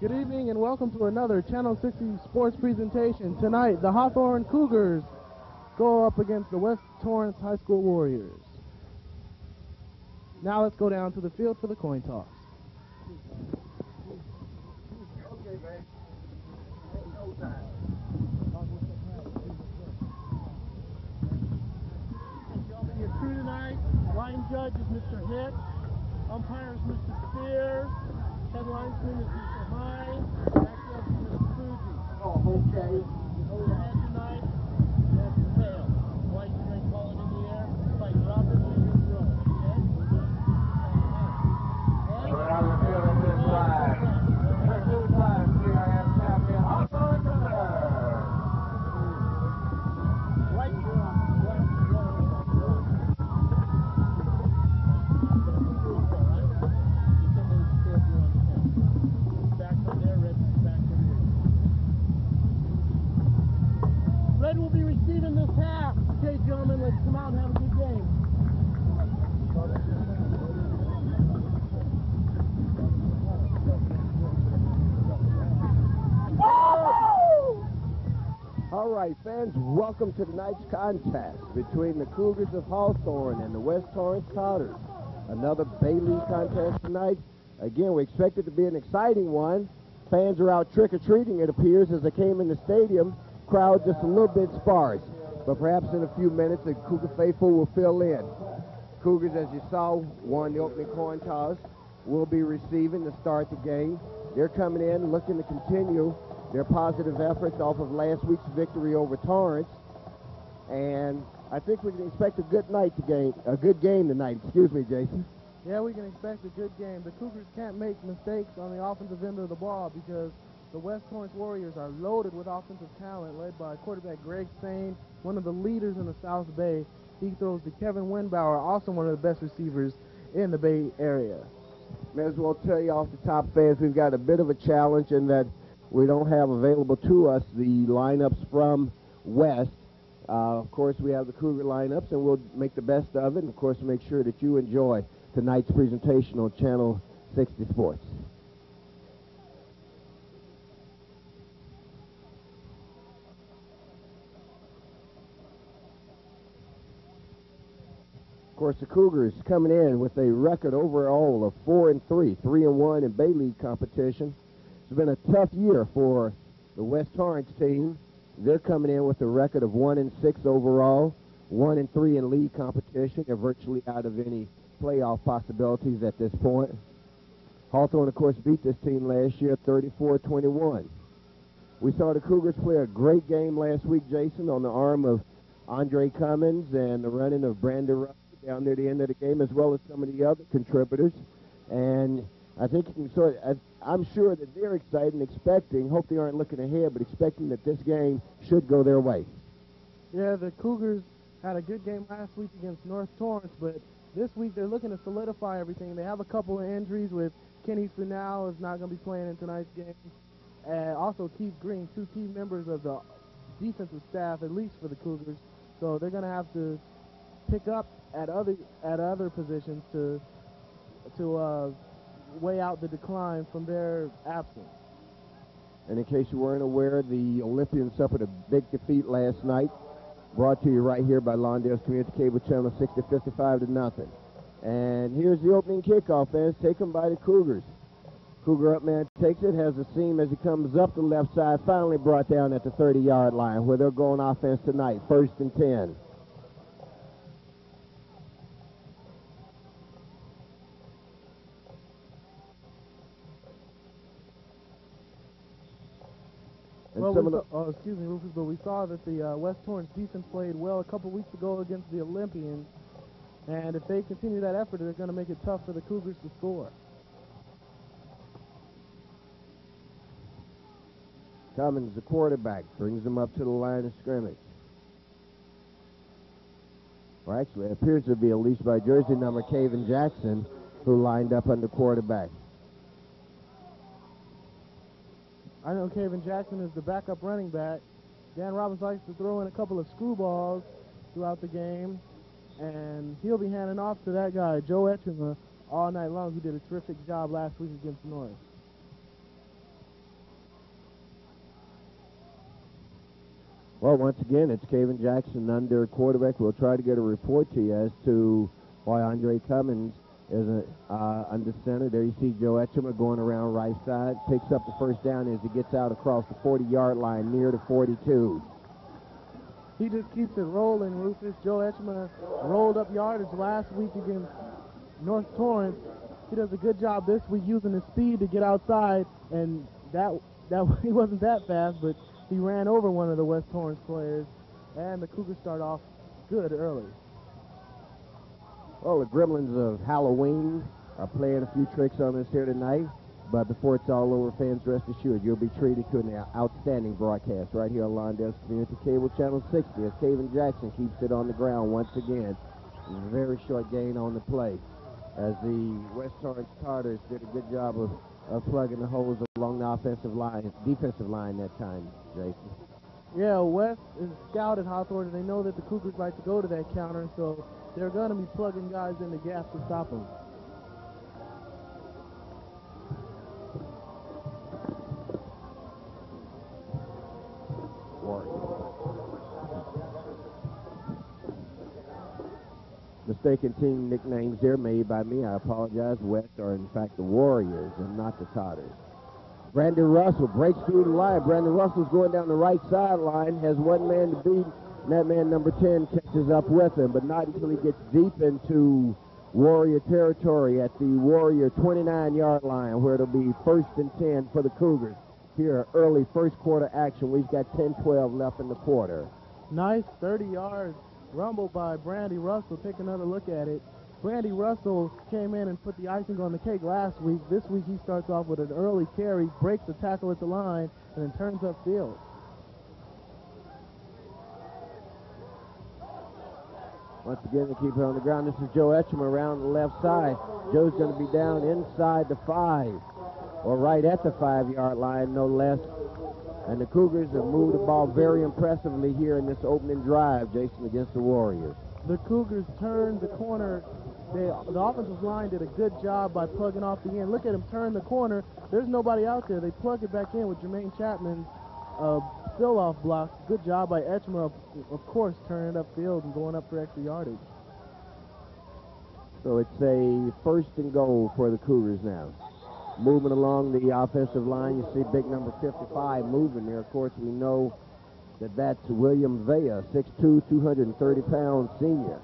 Good evening and welcome to another Channel 60 sports presentation. Tonight, the Hawthorne Cougars go up against the West Torrance High School Warriors. Now let's go down to the field for the coin toss. Okay, man. Ain't no time. Gentlemen, your crew tonight, line judge is Mr. Hicks, umpire is Mr. Spears, head linesman is Mr. Hine, back judge is Mr. Fuji. Oh, okay. The head tonight, that's the tail. White string, call it in the air, like drop it, leave it, throw it. Okay? We're on the field at this time. At this time, CIF champion Hawthorne Cougars. Right draw, left draw, left draw. Back from there, red back from here. Red will be receiving this half. Okay, gentlemen, let's come out and have a good game. All right, fans, welcome to tonight's contest between the Cougars of Hawthorne and the West Torrance Powders. Another Bay League contest tonight. Again, we expect it to be an exciting one. Fans are out trick-or-treating, it appears, as they came in the stadium. Crowd just a little bit sparse, but perhaps in a few minutes the Cougar faithful will fill in. Cougars, as you saw, won the opening coin toss, will be receiving to start the game. They're coming in looking to continue their positive efforts off of last week's victory over Torrance, and I think we can expect a good game tonight. Excuse me, Jason. Yeah, we can expect a good game. The Cougars can't make mistakes on the offensive end of the ball because the West Torrance Warriors are loaded with offensive talent, led by quarterback Greg Sane, one of the leaders in the South Bay. He throws to Kevin Winbauer, also one of the best receivers in the Bay Area. May as well tell you off the top, fans, we've got a bit of a challenge in that we don't have available to us the lineups from West. Of course, we have the Cougar lineups, and we'll make the best of it, and of course make sure that you enjoy tonight's presentation on Channel 60 Sports. Of course, the Cougars coming in with a record overall of 4-3, 3-1 in Bay League competition. It's been a tough year for the West Torrance team. They're coming in with a record of 1-6 overall, 1-3 in league competition. They're virtually out of any playoff possibilities at this point. Hawthorne, of course, beat this team last year 34-21. We saw the Cougars play a great game last week, Jason, on the arm of Andre Cummins and the running of Brandon Russell down near the end of the game, as well as some of the other contributors. And I think you can I'm sure that they're excited and expecting, hope they aren't looking ahead, but expecting that this game should go their way. Yeah, the Cougars had a good game last week against North Torrance, but this week they're looking to solidify everything. They have a couple of injuries with Kenny Funal is not going to be playing in tonight's game. And also Keith Green, two key members of the defensive staff, at least for the Cougars. So they're going to have to pick up at other positions to weigh out the decline from their absence. And in case you weren't aware, the Olympians suffered a big defeat last night, brought to you right here by Lawndale's Community Cable Channel 60, 55-0. And here's the opening kickoff, fans, taken by the Cougars. Cougar up man takes it, has a seam as he comes up the left side, finally brought down at the 30-yard line where they're going offense tonight, 1st and 10. Well, excuse me, Rufus, but we saw that the West Torrance defense played well a couple weeks ago against the Olympians, and if they continue that effort, they're going to make it tough for the Cougars to score. Cummins, the quarterback, brings them up to the line of scrimmage. Or actually, it appears to be at least by jersey number Caven Jackson, who lined up under quarterback. I know Caven Jackson is the backup running back. Dan Robbins likes to throw in a couple of screwballs throughout the game, and he'll be handing off to that guy, Joe Etchema, all night long, who did a terrific job last week against North. Well, once again, it's Kevin Jackson under quarterback. We'll try to get a report to you as to why Andre Cummins is under center. There you see Joe Etchemer going around right side. Picks up the first down as he gets out across the 40-yard line near the 42. He just keeps it rolling, Rufus. Joe Etchemer rolled up yardage last week against North Torrance. He does a good job this week using his speed to get outside, and that he wasn't that fast, but he ran over one of the West Torrance players, and the Cougars start off good early. Well, the gremlins of Halloween are playing a few tricks on us here tonight, but before it's all over, fans, rest assured you'll be treated to an outstanding broadcast right here on Lawndale's Community Cable Channel 60 as Kevin Jackson keeps it on the ground once again. Very short gain on the play as the West Torrance Tartars did a good job of plugging the holes along the defensive line that time, Jason. Yeah, West is scouted Hawthorne, and they know that the Cougars like to go to that counter, so they're going to be plugging guys in the gap to stop them. Mistaken team nicknames there made by me. I apologize. West are, in fact, the Warriors and not the Tartars. Brandon Russell breaks through the line. Brandon Russell's going down the right sideline, has one man to beat, and that man, number 10, catches up with him, but not until he gets deep into Warrior territory at the Warrior 29-yard line, where it'll be 1st and 10 for the Cougars. Here, early first quarter action. We've got 10-12 left in the quarter. Nice 30-yard rumble by Brandy Russell. Take another look at it. Brandy Russell came in and put the icing on the cake last week. This week he starts off with an early carry, breaks the tackle at the line, and then turns upfield. Once again, they keep it on the ground. This is Joe Etchemer around the left side. Joe's going to be down inside the 5, or right at the 5-yard line, no less. And the Cougars have moved the ball very impressively here in this opening drive, Jason, against the Warriors. The Cougars turned the corner. The offensive line did a good job by plugging off the end. Look at him turn the corner. There's nobody out there. They plug it back in with Jermaine Chapman's still-off block. Good job by Etchemer, of course, turning it upfield and going up for extra yardage. So it's a 1st and goal for the Cougars now. Moving along the offensive line, you see big number 55 moving there. Of course, we know that that's William Vea, 6'2", 230-pound senior.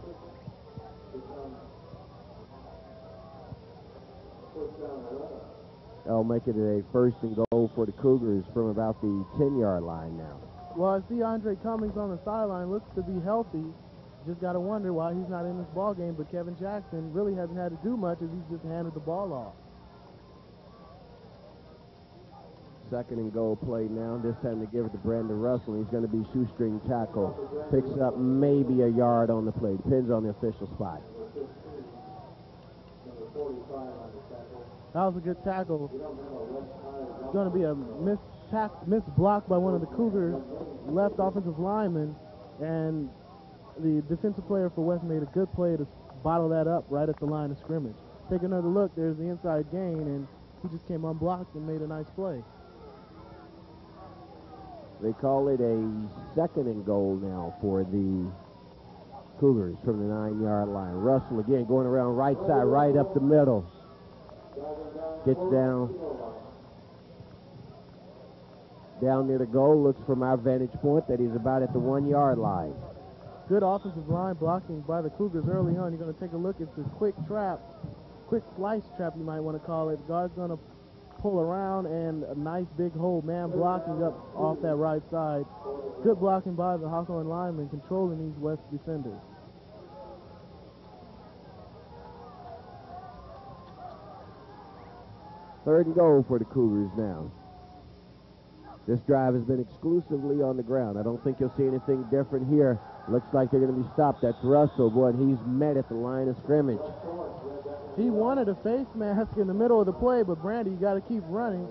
That'll make it a 1st and goal for the Cougars from about the 10-yard line now. Well, I see Andre Cummings on the sideline. Looks to be healthy. Just got to wonder why he's not in this ball game. But Kevin Jackson really hasn't had to do much as he's just handed the ball off. 2nd and goal play now. This time they give it to Brandon Russell. He's going to be shoestring tackle. Picks up maybe a yard on the play. Depends on the official spot. That was a good tackle. It's going to be a missed block by one of the Cougars' left offensive linemen, and the defensive player for West made a good play to bottle that up right at the line of scrimmage. Take another look. There's the inside gain, and he just came unblocked and made a nice play. They call it a 2nd and goal now for the Cougars from the 9-yard line. Russell again going around right side, right up the middle. Gets down near the goal. Looks from our vantage point that he's about at the 1-yard line. Good offensive line blocking by the Cougars early on. You're going to take a look. It's a quick slice trap you might want to call it. Guard's going to pull around, and a nice big hole, man blocking up off that right side. Good blocking by the Hawthorne lineman, controlling these West defenders. Third and goal for the Cougars now. This drive has been exclusively on the ground. I don't think you'll see anything different here. Looks like they're going to be stopped. That's Russell, boy, and he's met at the line of scrimmage. He wanted a face mask in the middle of the play, but Brandy, you got to keep running.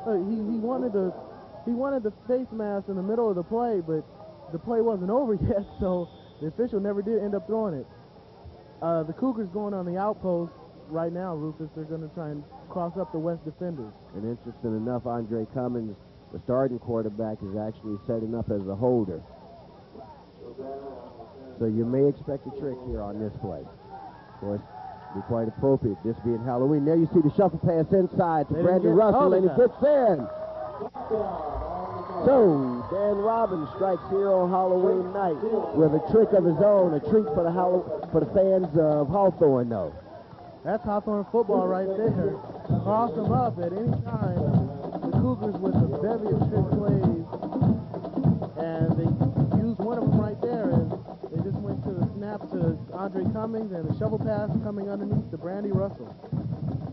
He wanted the face mask in the middle of the play, but the play wasn't over yet, so the official never did end up throwing it. The Cougars going on the outpost right now, Rufus. They're going to try and cross up the West defenders. And interesting enough, Andre Cummins, the starting quarterback, is actually setting up as a holder. So you may expect a trick here on this play. Of course, be quite appropriate, this being Halloween. There you see the shuffle pass inside to Brandon Russell, and he gets in. So, Dan Robbins strikes here on Halloween night with a trick of his own, a treat for the fans of Hawthorne, though. That's Hawthorne football right there. Cross them up at any time. The Cougars with a bevy of trick plays, and they used one of them right there. And they just went to the snap to Andre Cummings and the shovel pass coming underneath to Brandy Russell.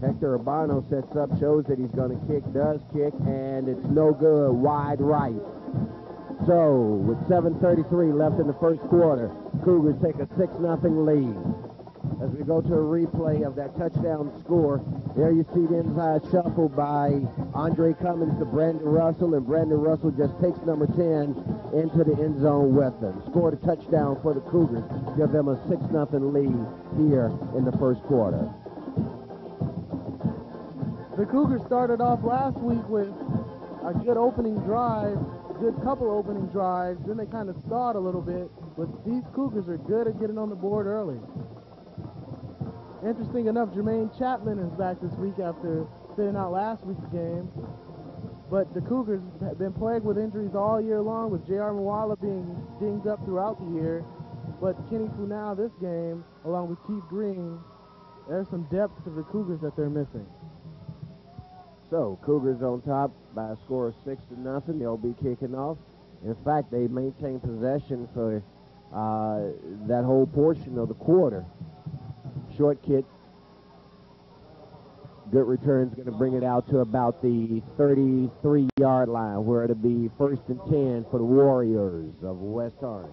Hector Urbano sets up, shows that he's going to kick, does kick, and it's no good, wide right. So, with 7:33 left in the first quarter, Cougars take a 6-0 lead. As we go to a replay of that touchdown score, there you see the inside shuffle by Andre Cummings to Brandon Russell, and Brandon Russell just takes number 10 into the end zone with them. Scored a touchdown for the Cougars, give them a 6-0 lead here in the first quarter. The Cougars started off last week with a good opening drive, good couple opening drives, then they kind of stalled a little bit, but these Cougars are good at getting on the board early. Interesting enough, Jermaine Chapman is back this week after sitting out last week's game, but the Cougars have been plagued with injuries all year long, with J.R. Mwala being dinged up throughout the year, but Kenny Funau this game, along with Keith Green, there's some depth to the Cougars that they're missing. So, Cougars on top by a score of 6-0. They'll be kicking off. In fact, they maintain possession for that whole portion of the quarter. Short kick. Good return's going to bring it out to about the 33-yard line, where it'll be 1st and 10 for the Warriors of West Orange.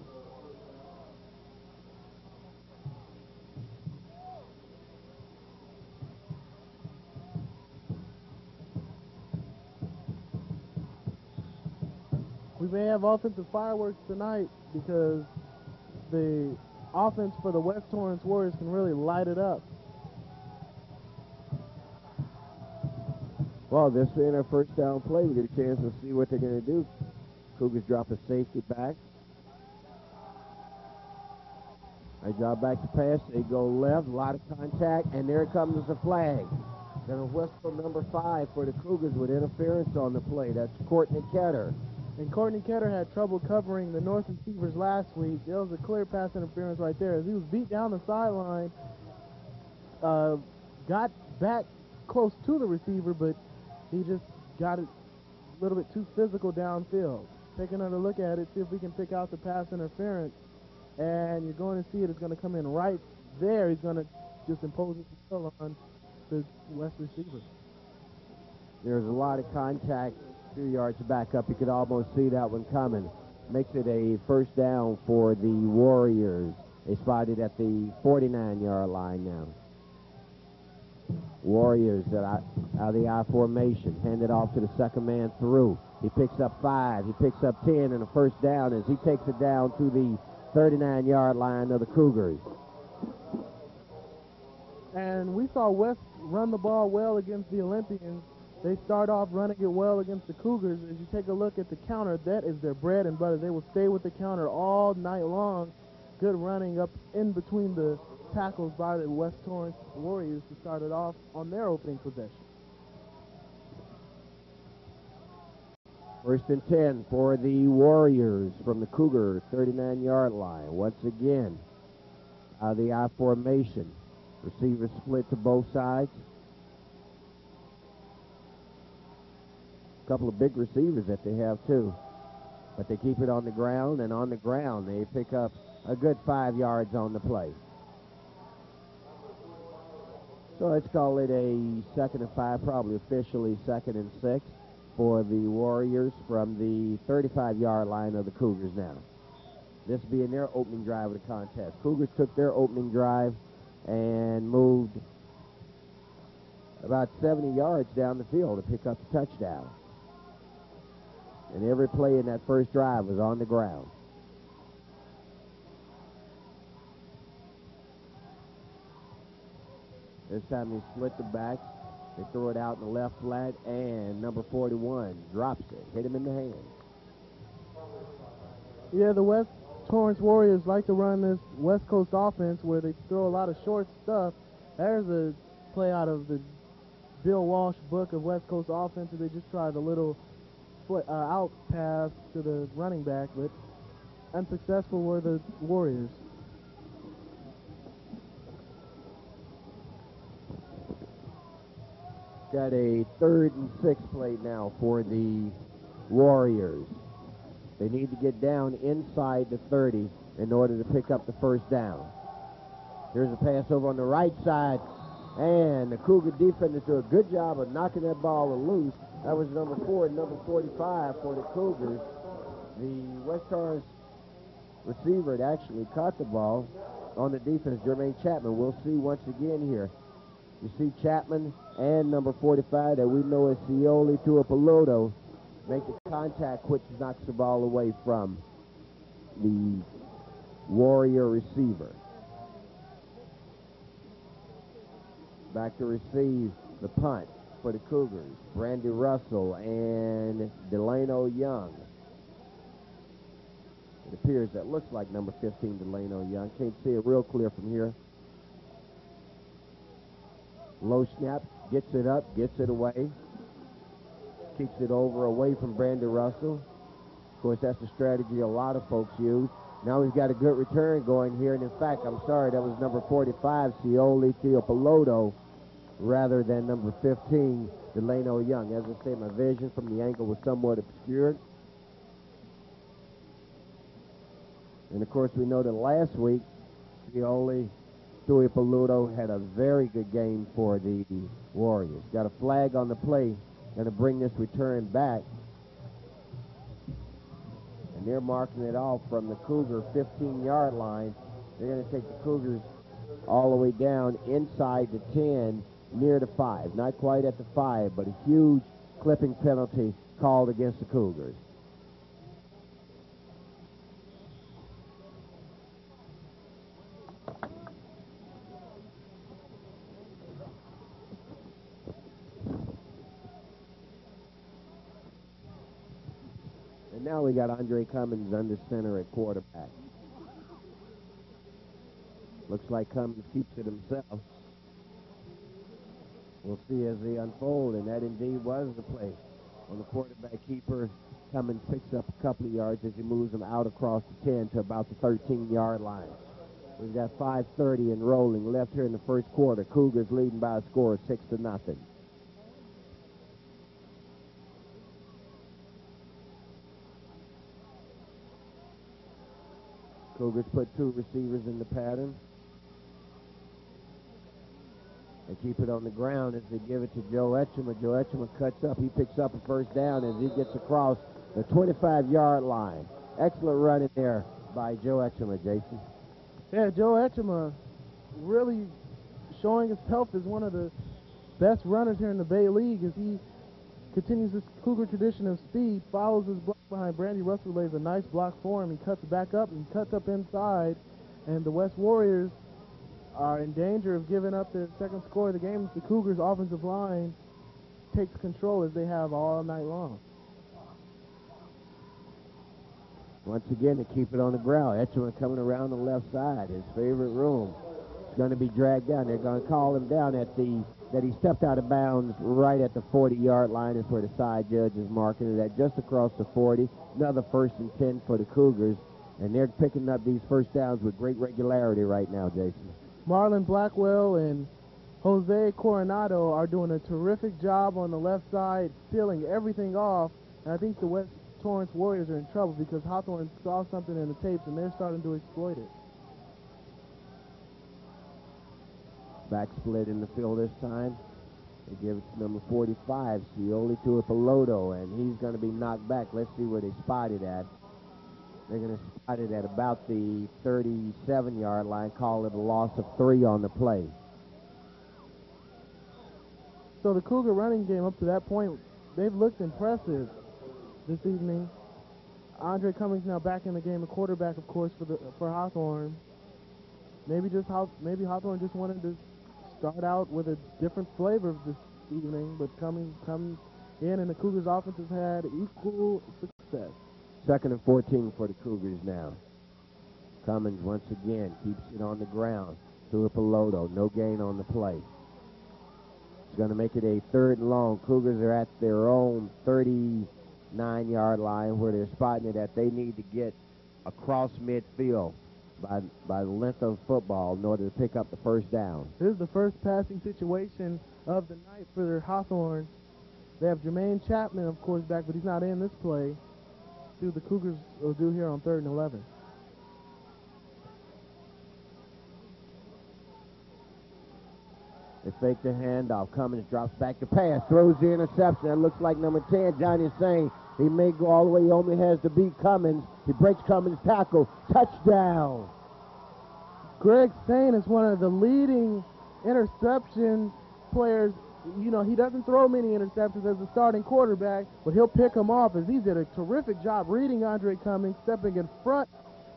We may have offensive fireworks tonight because the offense for the West Torrance Warriors can really light it up. Well, this being our first down play, we get a chance to see what they're going to do. Cougars drop a safety back. They drop back to pass. They go left, a lot of contact, and there comes the flag. Then a whistle number 5 for the Cougars with interference on the play. That's Courtney Ketter. And Courtney Ketter had trouble covering the North receivers last week. There was a clear pass interference right there. As he was beat down the sideline, got back close to the receiver, but he just got it a little bit too physical downfield. Take another look at it, see if we can pick out the pass interference. And you're going to see it is going to come in right there. He's going to just impose his will on the West receiver. There's a lot of contact 2 yards back up. You could almost see that one coming. Makes it a first down for the Warriors. They spotted at the 49-yard line now. Warriors out of the I formation. Hand it off to the second man through. He picks up 5. He picks up 10, and a first down as he takes it down to the 39-yard line of the Cougars. And we saw West run the ball well against the Olympians. They start off running it well against the Cougars. As you take a look at the counter, that is their bread and butter. They will stay with the counter all night long. Good running up in between the tackles by the West Torrance Warriors to start it off on their opening possession. 1st and 10 for the Warriors from the Cougar 39-yard line. Once again, out of the I formation. Receivers split to both sides. Couple of big receivers that they have too, but they keep it on the ground, and on the ground they pick up a good 5 yards on the play. So let's call it a 2nd and 5, probably officially 2nd and 6 for the Warriors from the 35-yard line of the Cougars now. This being their opening drive of the contest. Cougars took their opening drive and moved about 70 yards down the field to pick up the touchdown. And every play in that first drive was on the ground. This time they split the backs. They throw it out in the left flat, and number 41 drops it. Hit him in the hands. Yeah, the West Torrance Warriors like to run this West Coast offense where they throw a lot of short stuff. There's a play out of the Bill Walsh book of West Coast offense. They just tried a little out pass to the running back, but unsuccessful were the Warriors. Got a 3rd and 6 play now for the Warriors. They need to get down inside the 30 in order to pick up the first down. Here's a pass over on the right side, and the Cougar defenders do a good job of knocking that ball loose. That was number 4 and number 45 for the Cougars. The West Torrance receiver had actually caught the ball on the defense, Jermaine Chapman. We'll see once again here. You see Chapman and number 45 that we know as Scioli Tuipulotu make the contact, which knocks the ball away from the Warrior receiver. Back to receive the punt for the Cougars. Brandy Russell and Delano Young. It appears that looks like number 15, Delano Young. Can't see it real clear from here. Low snap, gets it up, gets it away. Kicks it over away from Brandy Russell. Of course, that's a strategy a lot of folks use. Now we've got a good return going here, and in fact, I'm sorry, that was number 45, Scioli Tuipulotu, rather than number 15, Delano Young. As I say, my vision from the angle was somewhat obscured. And of course, we know that last week, Scioli Tuipulotu had a very good game for the Warriors. Got a flag on the play, going to bring this return back. And they're marking it off from the Cougar 15-yard line. They're going to take the Cougars all the way down inside the 10, near the 5. Not quite at the 5, but a huge clipping penalty called against the Cougars. And now we got Andre Cummins under center at quarterback. Looks like Cummins keeps it himself. We'll see as they unfold, and that indeed was the play. On the quarterback keeper, Cummins picks up a couple of yards as he moves them out across the 10 to about the 13-yard line. We've got 5:30 and rolling left here in the first quarter. Cougars leading by a score of 6-0. Cougars put 2 receivers in the pattern. They keep it on the ground as they give it to Joe Etchema. Joe Etchema cuts up. He picks up a first down as he gets across the 25-yard line. Excellent run in there by Joe Etchema, Jason. Yeah, Joe Etchema really showing himself as one of the best runners here in the Bay League as he continues this Cougar tradition of speed, follows his block behind Brandy Russell, lays a nice block for him. He cuts back up and cuts up inside, and the West Warriors are in danger of giving up their second score of the game if the Cougars' offensive line takes control as they have all night long. Once again, to keep it on the ground. Etchema coming around the left side, his favorite room. He's going to be dragged down. They're going to call him down at that he stepped out of bounds right at the 40-yard line is where the side judge is marking it at, just across the 40. Another 1st and 10 for the Cougars, and they're picking up these first downs with great regularity right now, Jason. Marlon Blackwell and Jose Coronado are doing a terrific job on the left side, sealing everything off, and I think the West Torrance Warriors are in trouble because Hawthorne saw something in the tapes and they're starting to exploit it. Back split in the field this time. They give it to number 45, Scioli Tuipulotu, and he's going to be knocked back. Let's see where they spot it at. They're going to spot it at about the 37-yard line, call it a loss of 3 on the play. So the Cougar running game up to that point, they've looked impressive this evening. Andre Cummings now back in the game, a quarterback, of course, for Hawthorne. Maybe Hawthorne just wanted to start out with a different flavor this evening, but Cummings comes in, and the Cougars' offense has had equal success. 2nd and 14 for the Cougars now. Cummins once again keeps it on the ground. Tuipulotu, no gain on the play. It's going to make it a 3rd and long. Cougars are at their own 39-yard line where they're spotting it that they need to get across midfield by the length of football in order to pick up the first down. This is the first passing situation of the night for their Hawthorne. They have Jermaine Chapman, of course, back, but he's not in this play. See what the Cougars will do here on 3rd and 11. They fake the handoff. Cummins drops back to pass, throws the interception. That looks like number 10, Johnny Sane. He may go all the way. He only has to beat Cummins. He breaks Cummins' tackle. Touchdown. Greg Sane is one of the leading interception players. You know, he doesn't throw many interceptions as a starting quarterback, but he'll pick them off as he did a terrific job reading Andre Cummins, stepping in front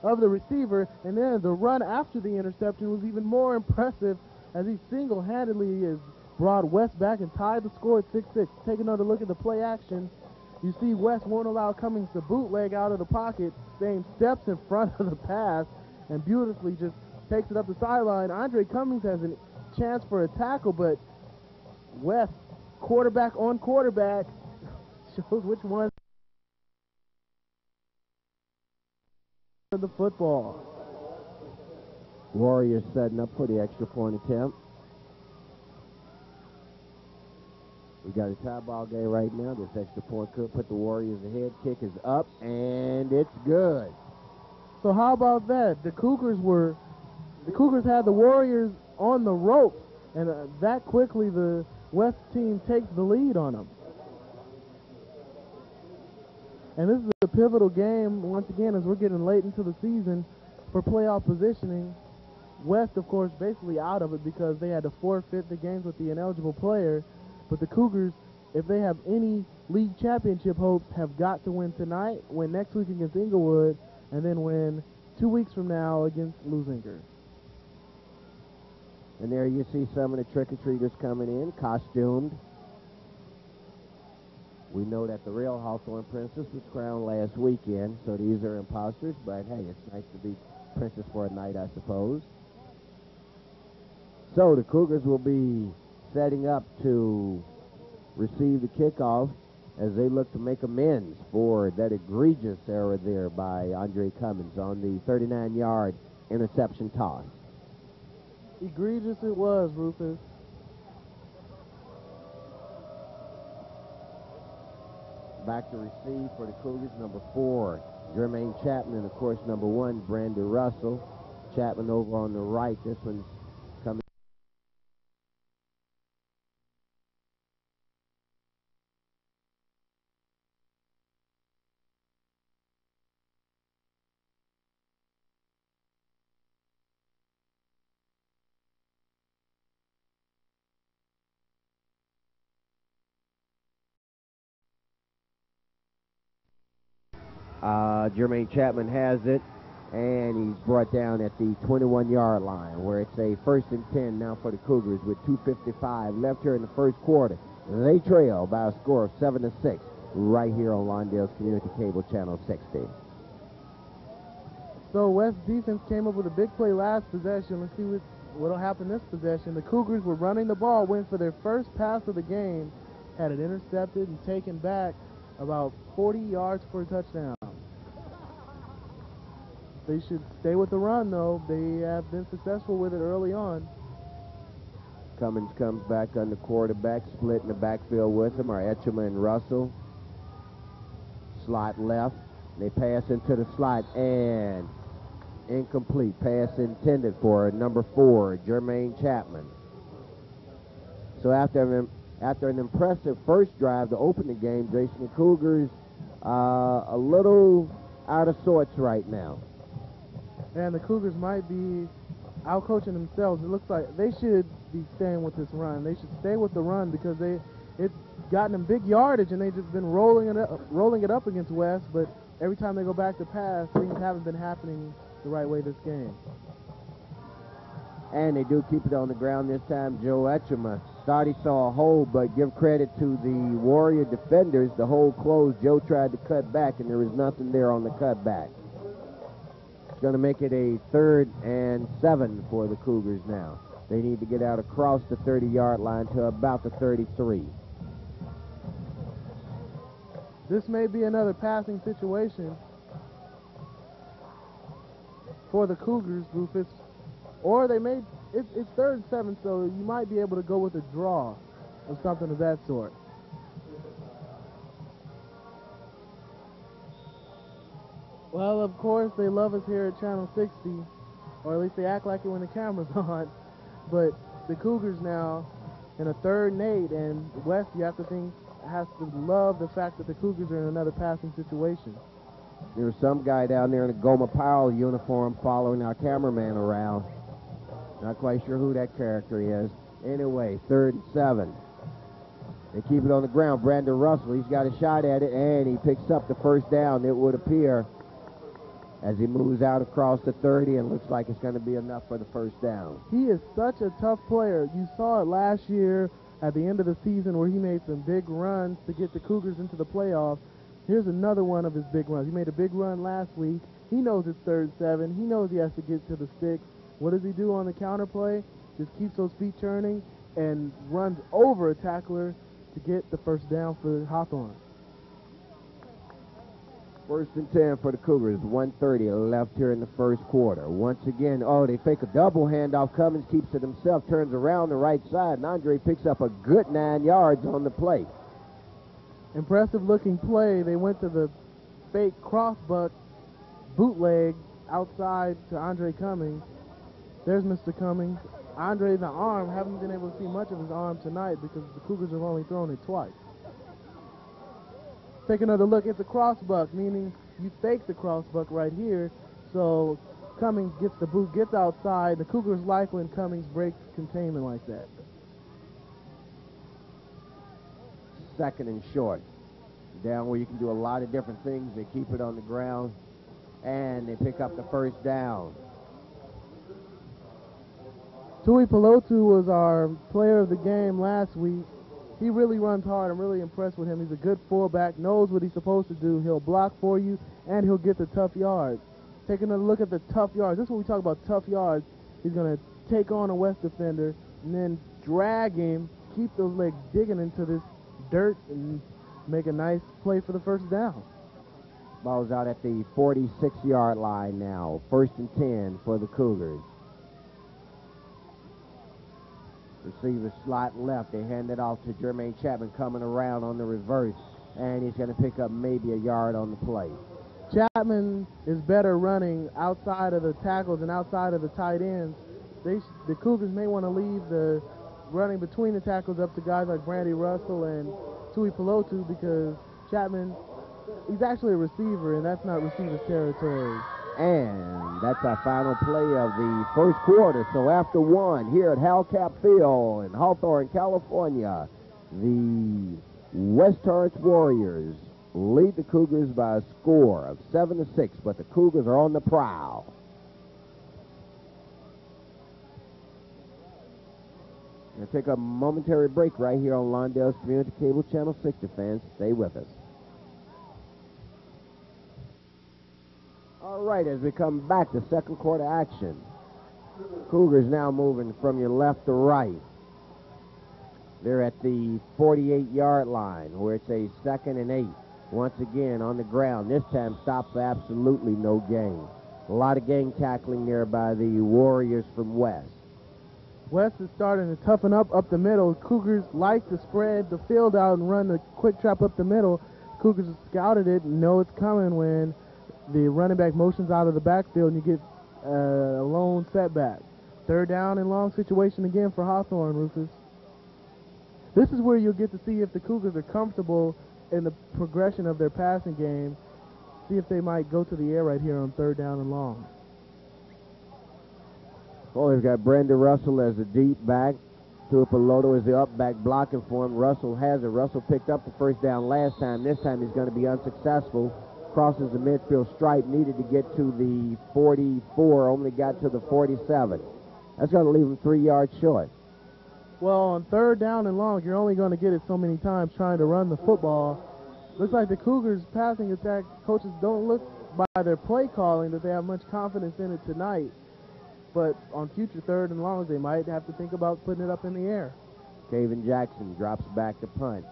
of the receiver, and then the run after the interception was even more impressive as he single-handedly has brought West back and tied the score at 6-6. Take another look at the play action. You see West won't allow Cummins to bootleg out of the pocket. Same steps in front of the pass and beautifully just takes it up the sideline. Andre Cummins has a chance for a tackle, but West, quarterback on quarterback, shows which one the football. Warriors setting up for the extra point attempt. We got a tie ball game right now. This extra point could put the Warriors ahead. Kick is up, and it's good. So how about that? The Cougars had the Warriors on the ropes, and that quickly the West team takes the lead on them. And this is a pivotal game, once again, as we're getting late into the season for playoff positioning. West, of course, basically out of it because they had to forfeit the games with the ineligible player. But the Cougars, if they have any league championship hopes, have got to win tonight, win next week against Inglewood, and then win 2 weeks from now against Lusinger. And there you see some of the trick-or-treaters coming in, costumed. We know that the real Hawthorne Princess was crowned last weekend, so these are imposters, but hey, it's nice to be princess for a night, I suppose. So the Cougars will be setting up to receive the kickoff as they look to make amends for that egregious error there by Andre Cummins on the 39-yard interception toss. Egregious it was, Rufus. Back to receive for the Cougars, number 4, Jermaine Chapman, and of course number 1, Brandon Russell. Chapman over on the right. This one's coming. Jermaine Chapman has it, and he's brought down at the 21-yard line, where it's a 1st and 10 now for the Cougars with 2:55 left here in the first quarter. They trail by a score of 7-6 right here on Lawndale's Community Cable Channel 60. So West defense came up with a big play last possession. Let's see what'll happen this possession. The Cougars were running the ball, went for their first pass of the game, had it intercepted and taken back about 40 yards for a touchdown. They should stay with the run, though. They have been successful with it early on. Cummins comes back under quarterback, split in the backfield with him are Etchema and Russell. Slot left. They pass into the slot, and incomplete. Pass intended for number 4, Jermaine Chapman. So after an impressive first drive to open the game, Jason, the Cougars a little out of sorts right now. And the Cougars might be out-coaching themselves. It looks like they should be staying with this run. They should stay with the run because it's gotten them big yardage, and they've just been rolling it up against West, but every time they go back to pass, things haven't been happening the right way this game. And they do keep it on the ground this time. Joe Etchema thought he saw a hole, but give credit to the Warrior defenders. The hole closed. Joe tried to cut back, and there was nothing there on the cutback. going to make it a 3rd and 7 for the Cougars now. They need to get out across the 30-yard line to about the 33. This may be another passing situation for the Cougars, Rufus. Or they may, it's 3rd and 7, so you might be able to go with a draw or something of that sort. Well, of course, they love us here at Channel 60, or at least they act like it when the camera's on. But the Cougars now in a 3rd and 8, and West, you have to think, has to love the fact that the Cougars are in another passing situation. There was some guy down there in a Goma Powell uniform following our cameraman around. Not quite sure who that character is. Anyway, 3rd and 7. They keep it on the ground. Brandon Russell, he's got a shot at it, and he picks up the 1st down, it would appear, as he moves out across the 30, and looks like it's going to be enough for the 1st down. He is such a tough player. You saw it last year at the end of the season where he made some big runs to get the Cougars into the playoffs. Here's another one of his big runs. He made a big run last week. He knows it's 3rd and 7. He knows he has to get to the sticks. What does he do on the counter play? Just keeps those feet churning and runs over a tackler to get the 1st down for Hawthorne. 1st and 10 for the Cougars. 1:30 left here in the 1st quarter. Once again, they fake a double handoff. Cummings keeps it himself, turns around the right side, and Andre picks up a good 9 yards on the play. Impressive looking play. They went to the fake crossbuck bootleg outside to Andre Cummings. There's Mr. Cummings. Andre, the arm, haven't been able to see much of his arm tonight because the Cougars have only thrown it twice. Take another look. It's a crossbuck, meaning you fake the crossbuck right here. So Cummings gets the boot, gets outside. The Cougars like when Cummings breaks containment like that. 2nd and short. Down where you can do a lot of different things. They keep it on the ground, and they pick up the 1st down. Tui Pelotu was our player of the game last week. He really runs hard. I'm really impressed with him. He's a good fullback, knows what he's supposed to do. He'll block for you, and he'll get the tough yards. Taking a look at the tough yards. This is when we talk about tough yards. He's going to take on a West defender and then drag him, keep those legs digging into this dirt, and make a nice play for the 1st down. Ball's out at the 46-yard line now. 1st and 10 for the Cougars. Receiver slot left. They hand it off to Jermaine Chapman coming around on the reverse, and he's going to pick up maybe a yard on the play. Chapman is better running outside of the tackles and outside of the tight ends. The Cougars may want to leave the running between the tackles up to guys like Brandy Russell and Tui Pelotu because Chapman, he's actually a receiver, and that's not receiver's territory. And that's our final play of the 1st quarter. So after 1 here at Halcap Field in Hawthorne, California, the West Torrance Warriors lead the Cougars by a score of 7-6, but the Cougars are on the prowl. We're going to take a momentary break right here on Lawndale's Community Cable Channel 60. Fans, stay with us. All right, as we come back to 2nd quarter action, Cougars now moving from your left to right. They're at the 48-yard line where it's a 2nd and 8. Once again on the ground. This time stops absolutely no gain. A lot of gang tackling there by the Warriors from West. West is starting to toughen up the middle. Cougars like to spread the field out and run the quick trap up the middle. Cougars have scouted it and know it's coming when the running back motions out of the backfield and you get a lone setback. 3rd down and long situation again for Hawthorne, Rufus. This is where you'll get to see if the Cougars are comfortable in the progression of their passing game. See if they might go to the air right here on 3rd down and long. Well, they've got Brandon Russell as the deep back. Tuipulotu is the up back blocking for him. Russell has it. Russell picked up the 1st down last time. This time he's going to be unsuccessful. Crosses the midfield stripe, needed to get to the 44, only got to the 47. That's going to leave him 3 yards short. Well, on 3rd down and long, you're only going to get it so many times trying to run the football. Looks like the Cougars' passing attack coaches don't look by their play calling that they have much confidence in it tonight. But on future 3rd and longs, they might have to think about putting it up in the air. Caven Jackson drops back to punt.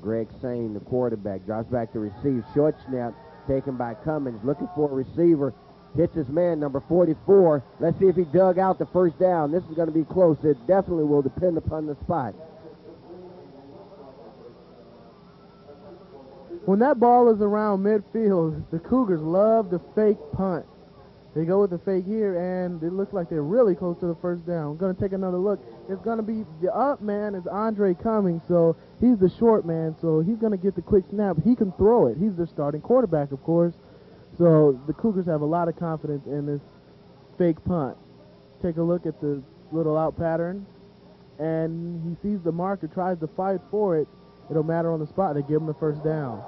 Greg Sane, the quarterback, drops back to receive. Short snap taken by Cummins, looking for a receiver. Hits his man, number 44. Let's see if he dug out the first down. This is going to be close. It definitely will depend upon the spot. When that ball is around midfield, the Cougars love the fake punt. They go with the fake here, and it looks like they're really close to the first down. We're going to take another look. It's going to be the up man is Andre Cummings, so he's the short man, so he's going to get the quick snap. He can throw it. He's their starting quarterback, of course. So the Cougars have a lot of confidence in this fake punt. Take a look at the little out pattern, and he sees the marker, tries to fight for it. It don't matter on the spot. They give him the first down.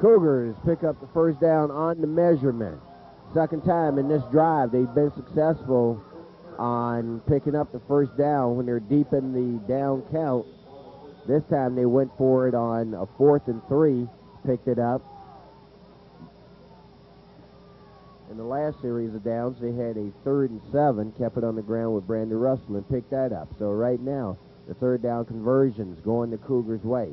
Cougars pick up the first down on the measurement. Second time in this drive, they've been successful on picking up the first down when they're deep in the down count. This time they went for it on a 4th and 3, picked it up. In the last series of downs, they had a 3rd and 7, kept it on the ground with Brandon Russell and picked that up. So right now, the 3rd down conversions going the Cougars' way.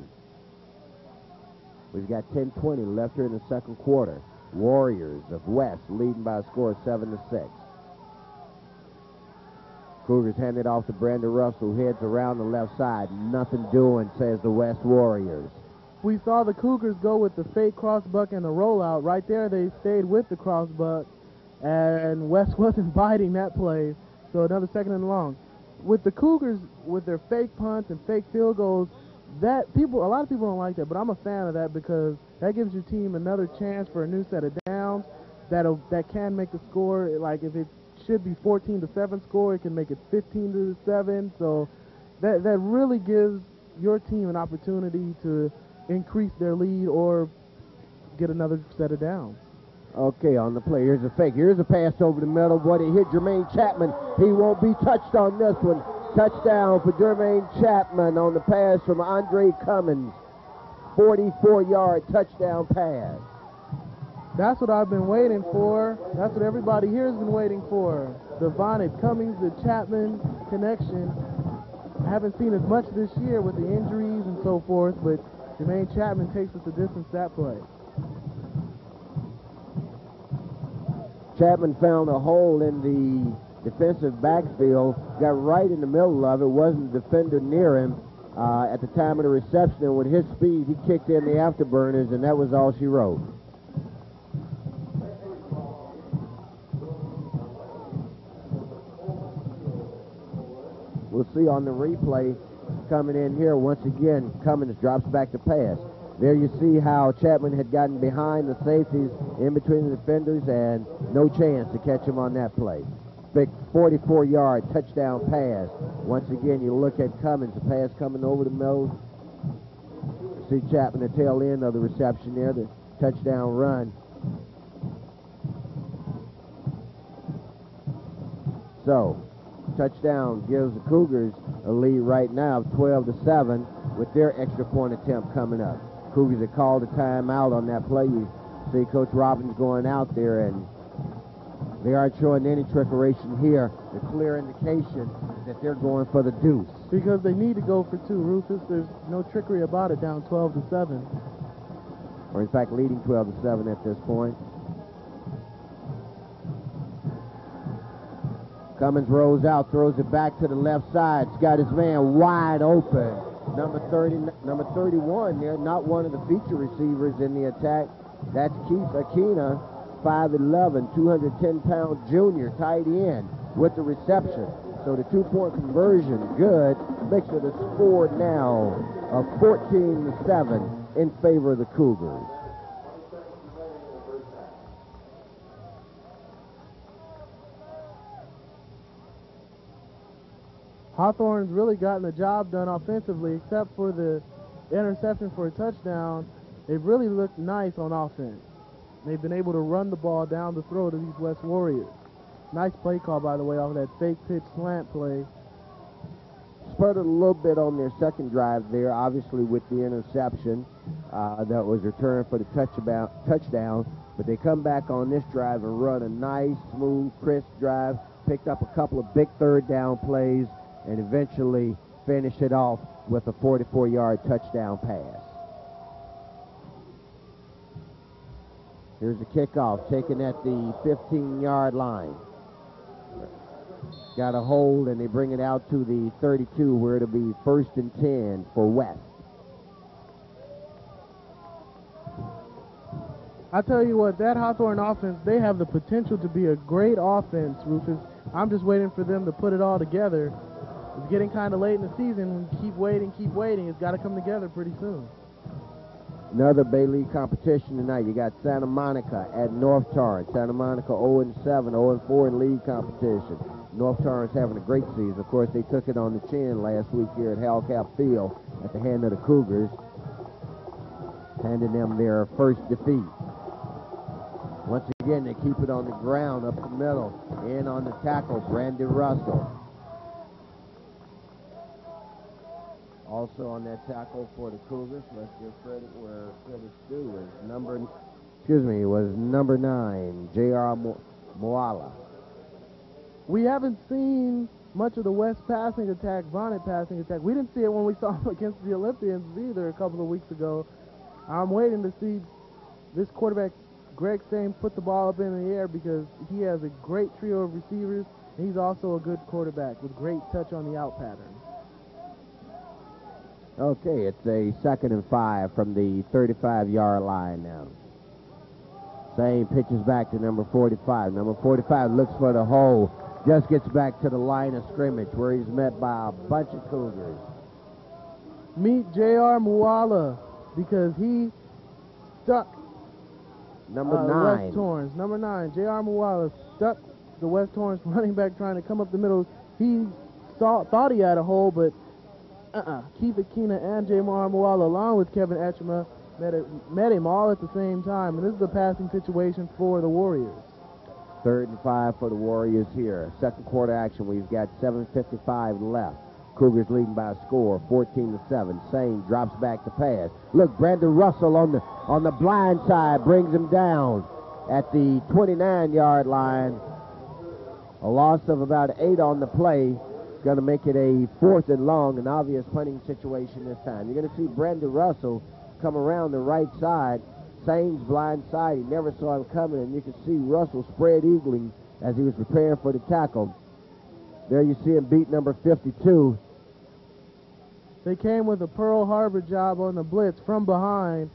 We've got 10:20 left here in the second quarter. Warriors of West leading by a score of 7-6. Cougars hand it off to Brandon Russell, heads around the left side. Nothing doing, says the West Warriors. We saw the Cougars go with the fake crossbuck and the rollout. Right there, they stayed with the crossbuck, and West wasn't biting that play. So another 2nd and long. With the Cougars, with their fake punts and fake field goals, a lot of people don't like that, but I'm a fan of that because that gives your team another chance for a new set of downs that can make the score. Like if it should be 14-7 score, it can make it 15-7. So that really gives your team an opportunity to increase their lead or get another set of downs. Okay, on the play, here's a fake. Here's a pass over the middle, but it hit Jermaine Chapman. He won't be touched on this one. Touchdown for Jermaine Chapman on the pass from Andre Cummins. 44-yard touchdown pass. That's what I've been waiting for. That's what everybody here has been waiting for. The Vonnet Cummings, the Chapman connection. I haven't seen as much this year with the injuries and so forth, but Jermaine Chapman takes us the distance that play. Chapman found a hole in the defensive backfield, got right in the middle of it, wasn't a defender near him at the time of the reception, and with his speed, he kicked in the afterburners, and that was all she wrote. We'll see on the replay coming in here. Once again, Cummins drops back to pass. There you see how Chapman had gotten behind the safeties in between the defenders and no chance to catch him on that play. Big 44-yard touchdown pass. Once again, you look at Cummins, the pass coming over the middle. See Chapman, the tail end of the reception there, the touchdown run. So, touchdown gives the Cougars a lead right now of 12-7 with their extra point attempt coming up. Cougars have called a timeout on that play. You see Coach Robbins going out there, and they aren't showing any trickeration here. The clear indication that they're going for the deuce. Because they need to go for 2, Rufus. There's no trickery about it, down 12-7. Or in fact, leading 12-7 at this point. Cummins rolls out, throws it back to the left side. He's got his man wide open. Number 31 there, not one of the feature receivers in the attack. That's Keith Akina, 5'11", 210-pound junior, tight end with the reception. So the 2-point conversion, good. Makes it a score now of 14-7 in favor of the Cougars. Hawthorne's really gotten the job done offensively, except for the interception for a touchdown. They've really looked nice on offense. They've been able to run the ball down the throat of these West Warriors. Nice play call, by the way, off of that fake pitch slant play. sputtered a little bit on their second drive there, obviously with the interception that was returned for the touchdown. But they come back on this drive and run a nice, smooth, crisp drive, picked up a couple of big third down plays, and eventually finish it off with a 44-yard touchdown pass. Here's the kickoff, taken at the 15-yard line. Got a hold, and they bring it out to the 32, where it'll be 1st and 10 for West. I tell you what, that Hawthorne offense, they have the potential to be a great offense, Rufus. I'm just waiting for them to put it all together. It's getting kind of late in the season. Keep waiting. It's got to come together pretty soon. Another Bay League competition tonight. You got Santa Monica at North Torrance. Santa Monica 0-7, 0-4 in league competition. North Torrance having a great season. Of course, they took it on the chin last week here at Hellcat Field at the hand of the Cougars, handing them their first defeat. Once again, they keep it on the ground, up the middle, in on the tackle, Brandon Russell. Also on that tackle for the Cougars, let's give credit where credit's due, was number 9, J.R. Moala. We haven't seen much of the West passing attack, Bonnet passing attack. We didn't see it when we saw him against the Olympians either a couple of weeks ago. I'm waiting to see this quarterback, Greg Sames, put the ball up in the air because he has a great trio of receivers, and he's also a good quarterback with great touch on the out pattern. Okay, it's a 2nd and 5 from the 35-yard line now. Same pitches back to number 45. Number 45 looks for the hole, just gets back to the line of scrimmage where he's met by a bunch of Cougars. Meet J.R. Muala because he stuck number 9. West Torrance. Number 9, J.R. Muala stuck the West Torrance running back trying to come up the middle. He thought he had a hole, but Keith Akina and J.R. Muala, along with Kevin Etchema, met him all at the same time, and this is a passing situation for the Warriors. 3rd and 5 for the Warriors here. Second quarter action. We've got 7:55 left. Cougars leading by a score, 14-7. Sane drops back to pass. Look, Brandon Russell on the blind side brings him down at the 29-yard line. A loss of about 8 on the play. Going to make it a 4th and long, an obvious punting situation this time. You're going to see Brandon Russell come around the right side. Sane's blind side. He never saw him coming, and you can see Russell spread eagling as he was preparing for the tackle. There you see him beat number 52. They came with a Pearl Harbor job on the blitz from behind.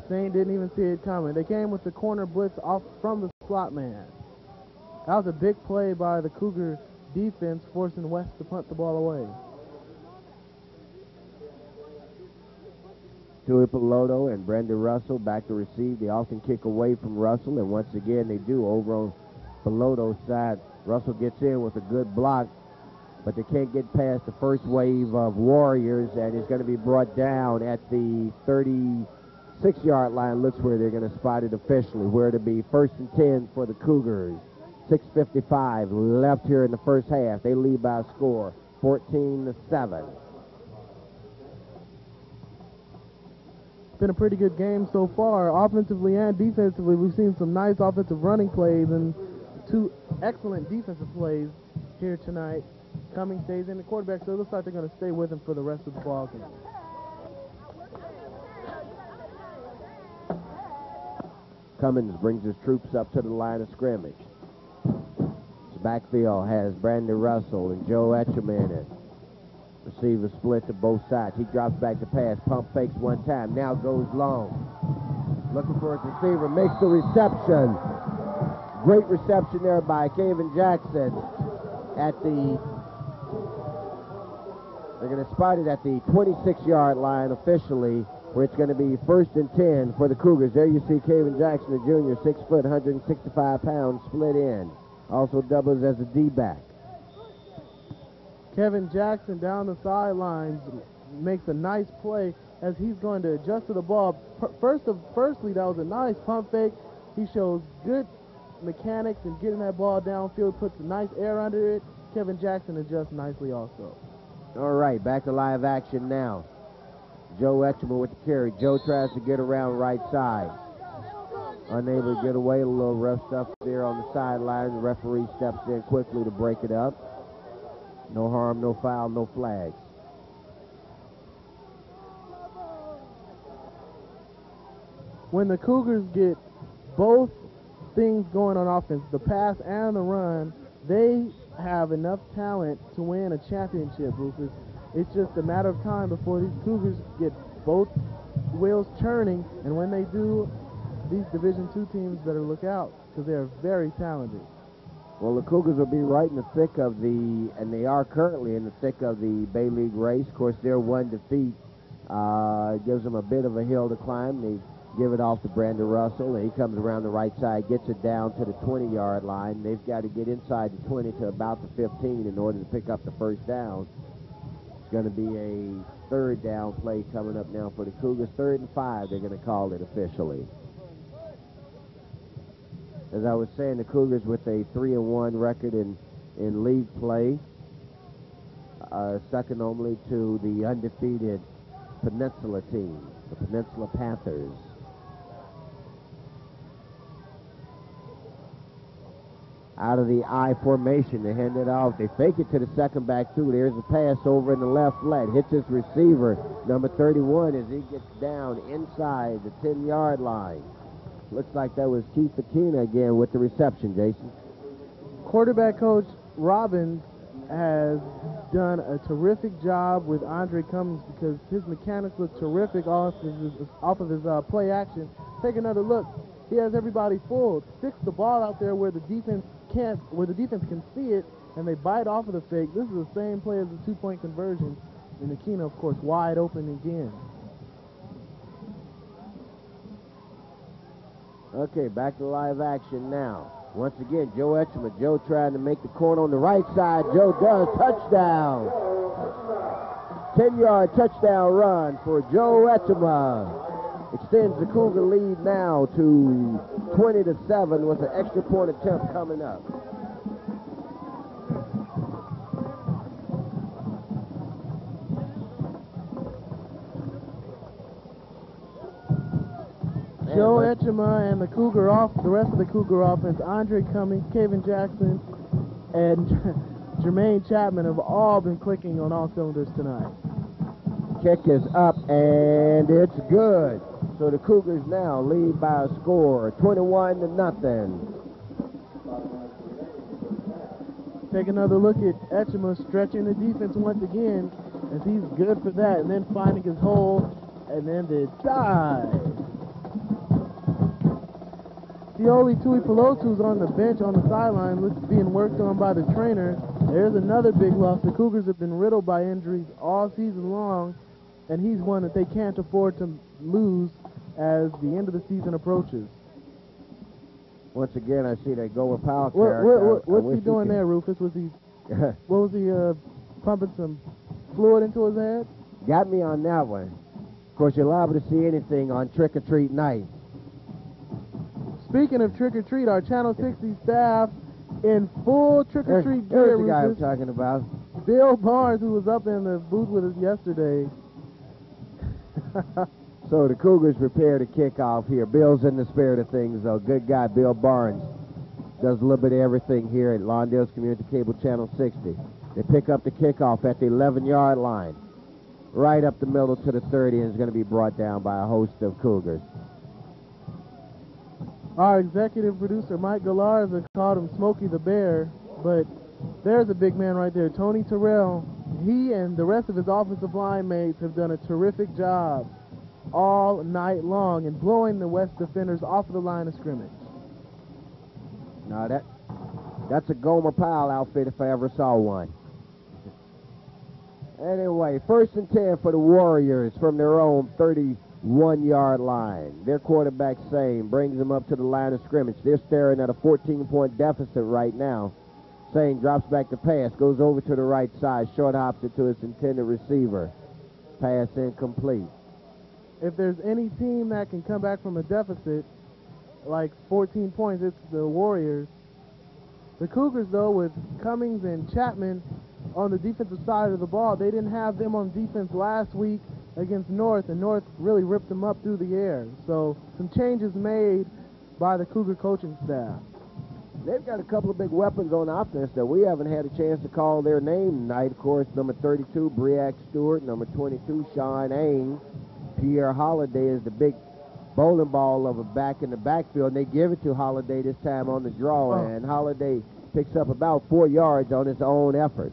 Sane didn't even see it coming. They came with the corner blitz off from the slot man. That was a big play by the Cougar defense, forcing West to punt the ball away. Tui Piloto and Brandon Russell back to receive. They often kick away from Russell, and once again they do over on Piloto's side. Russell gets in with a good block, but they can't get past the first wave of Warriors, and he's going to be brought down at the 36-yard line. Looks where they're going to spot it officially, where it'll be 1st and 10 for the Cougars. 6:55 left here in the first half. They lead by a score, 14-7. It's been a pretty good game so far, offensively and defensively. We've seen some nice offensive running plays and 2 excellent defensive plays here tonight. Cummings stays in the quarterback, so it looks like they're going to stay with him for the rest of the ball game. Cummins brings his troops up to the line of scrimmage. His backfield has Brandon Russell and Joe Etchema in it. Receiver split to both sides. He drops back to pass. Pump fakes one time. Now goes long. Looking for his receiver. Makes the reception. Great reception there by Kevin Jackson at the... They're going to spot it at the 26-yard line officially, where it's going to be 1st and 10 for the Cougars. There you see Kevin Jackson, the junior, 6 foot, 165 pounds, split in. Also doubles as a D-back. Kevin Jackson down the sidelines makes a nice play as he's going to adjust to the ball. Firstly, that was a nice pump fake. He shows good mechanics in getting that ball downfield, puts a nice air under it. Kevin Jackson adjusts nicely also. All right, back to live action now. Joe Etcheman with the carry. Joe tries to get around right side. Unable to get away. A little rough stuff there on the sideline. The referee steps in quickly to break it up. No harm, no foul, no flags. When the Cougars get both things going on offense, the pass and the run, they have enough talent to win a championship, Rufus. It's just a matter of time before these Cougars get both wheels churning, and when they do, these Division II teams better look out because they're very talented. Well, the Cougars will be right in the thick of and they are currently in the thick of the Bay League race. Of course, their one defeat gives them a bit of a hill to climb. They give it off to Brandon Russell, and he comes around the right side, gets it down to the 20-yard line. They've got to get inside the 20 to about the 15 in order to pick up the first down. It's going to be a third down play coming up now for the Cougars. 3rd and 5, they're going to call it officially. As I was saying, the Cougars with a 3-1 record in league play, second only to the undefeated Peninsula team, the Peninsula Panthers. Out of the I formation, they hand it off. They fake it to the second back, too. There's a pass over in the left flat. Hits his receiver, number 31, as he gets down inside the 10-yard line. Looks like that was Keith Aquina again with the reception, Jason. Quarterback coach Robbins has done a terrific job with Andre Cummings because his mechanics look terrific off of his play action. Take another look. He has everybody full. Sticks the ball out there where the defense can see it, and they bite off of the fake. This is the same play as the two-point conversion, and Aquina, of course, wide open again. Okay, back to live action now. Once again, Joe Etcheman. Joe trying to make the corner on the right side. Joe does. Touchdown. 10-yard touchdown run for Joe Etcheman. Extends the Cougar lead now to 20-7 with an extra point attempt coming up. Joe Etchema and the rest of the Cougar offense, Andre Cummings, Kaven Jackson, and Jermaine Chapman have all been clicking on all cylinders tonight. Kick is up, and it's good. So the Cougars now lead by a score, 21-0. Take another look at Etchema stretching the defense once again, as he's good for that, and then finding his hole, and then the dive. Sioli Tuipulotu's on the bench on the sideline, being worked on by the trainer. There's another big loss. The Cougars have been riddled by injuries all season long, and he's one that they can't afford to lose as the end of the season approaches. Once again, I see that Gomer Powell character. What's he doing there, Rufus? Was he pumping some fluid into his head? Got me on that one. Of course, you're liable to see anything on Trick or Treat night. Speaking of Trick or Treat, our Channel 60 staff in full Trick or Treat gear. There's the guy I'm talking about. Bill Barnes, who was up in the booth with us yesterday. So the Cougars prepare to kick off here. Bill's in the spirit of things, though. Good guy, Bill Barnes. Does a little bit of everything here at Lawndale's Community Cable Channel 60. They pick up the kickoff at the 11-yard line. Right up the middle to the 30, and is going to be brought down by a host of Cougars. Our executive producer, Mike Gallarza, has called him Smokey the Bear, but there's a big man right there, Tony Terrell. He and the rest of his offensive line mates have done a terrific job all night long in blowing the West defenders off of the line of scrimmage. Now that's a Gomer Powell outfit if I ever saw one. Anyway, 1st and 10 for the Warriors from their own 31-yard line. Their quarterback, Sane, brings them up to the line of scrimmage. They're staring at a 14-point deficit right now. Sane drops back the pass, goes over to the right side, short hops it to its intended receiver. Pass incomplete. If there's any team that can come back from a deficit, like 14 points, it's the Warriors. The Cougars, though, with Cummings and Chapman, on the defensive side of the ball. They didn't have them on defense last week against North, and North really ripped them up through the air. So some changes made by the Cougar coaching staff. They've got a couple of big weapons on offense that we haven't had a chance to call their name tonight. Of course, number 32, Briac Stewart, number 22, Sean Aing. Pierre Holiday is the big bowling ball of a back in the backfield, and they give it to Holiday this time on the draw, and Holiday picks up about 4 yards on his own effort.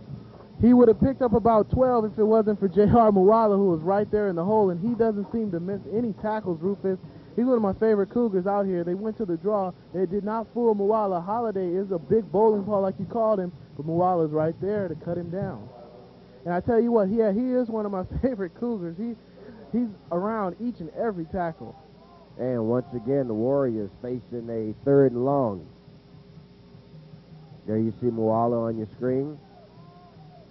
He would have picked up about 12 if it wasn't for J.R. Muwala, who was right there in the hole, and he doesn't seem to miss any tackles, Rufus. He's one of my favorite Cougars out here. They went to the draw. They did not fool Muwala. Holiday is a big bowling ball like you called him, but Muwala's right there to cut him down. And I tell you what, he is one of my favorite Cougars. He's around each and every tackle. And once again, the Warriors facing a 3rd and long. There you see Muwala on your screen.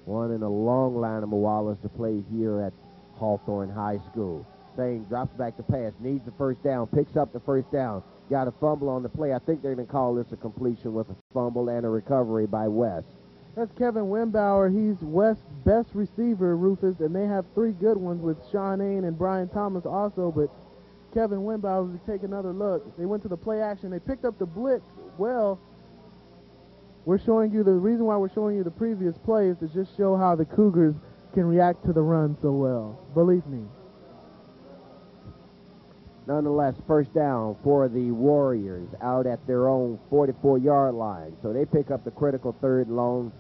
One in a long line of Muwalas to play here at Hawthorne High School. Sane drops back to pass, needs the first down, picks up the first down. Got a fumble on the play. I think they're going to call this a completion with a fumble and a recovery by West. That's Kevin Wimbauer. He's West's best receiver, Rufus, and they have 3 good ones with Sean Ain and Brian Thomas also, but Kevin Wimbauer, to take another look. They went to the play action. They picked up the blitz. Well, we're showing you the reason why we're showing you the previous play is to just show how the Cougars can react to the run so well. Believe me. Nonetheless, first down for the Warriors out at their own 44-yard line. So they pick up the critical 3rd and long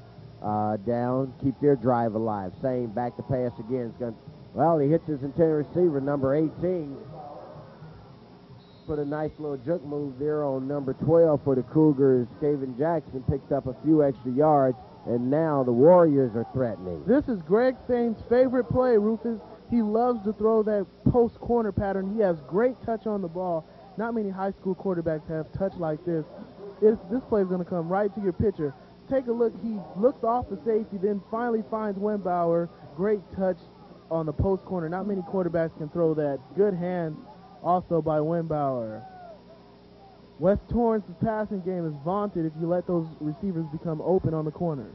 down, keep their drive alive. Same back to pass again. He hits his intended receiver, number 18. Put a nice little juke move there on number 12 for the Cougars. Steven Jackson picked up a few extra yards, and now the Warriors are threatening. This is Greg Sain's favorite play, Rufus. He loves to throw that post corner pattern. He has great touch on the ball. Not many high school quarterbacks have touch like this. This play is going to come right to your pitcher. Take a look. He looks off the safety, then finally finds Wimbauer. Great touch on the post corner. Not many quarterbacks can throw that. Good hand also by Wimbauer. West Torrance's passing game is vaunted if you let those receivers become open on the corners.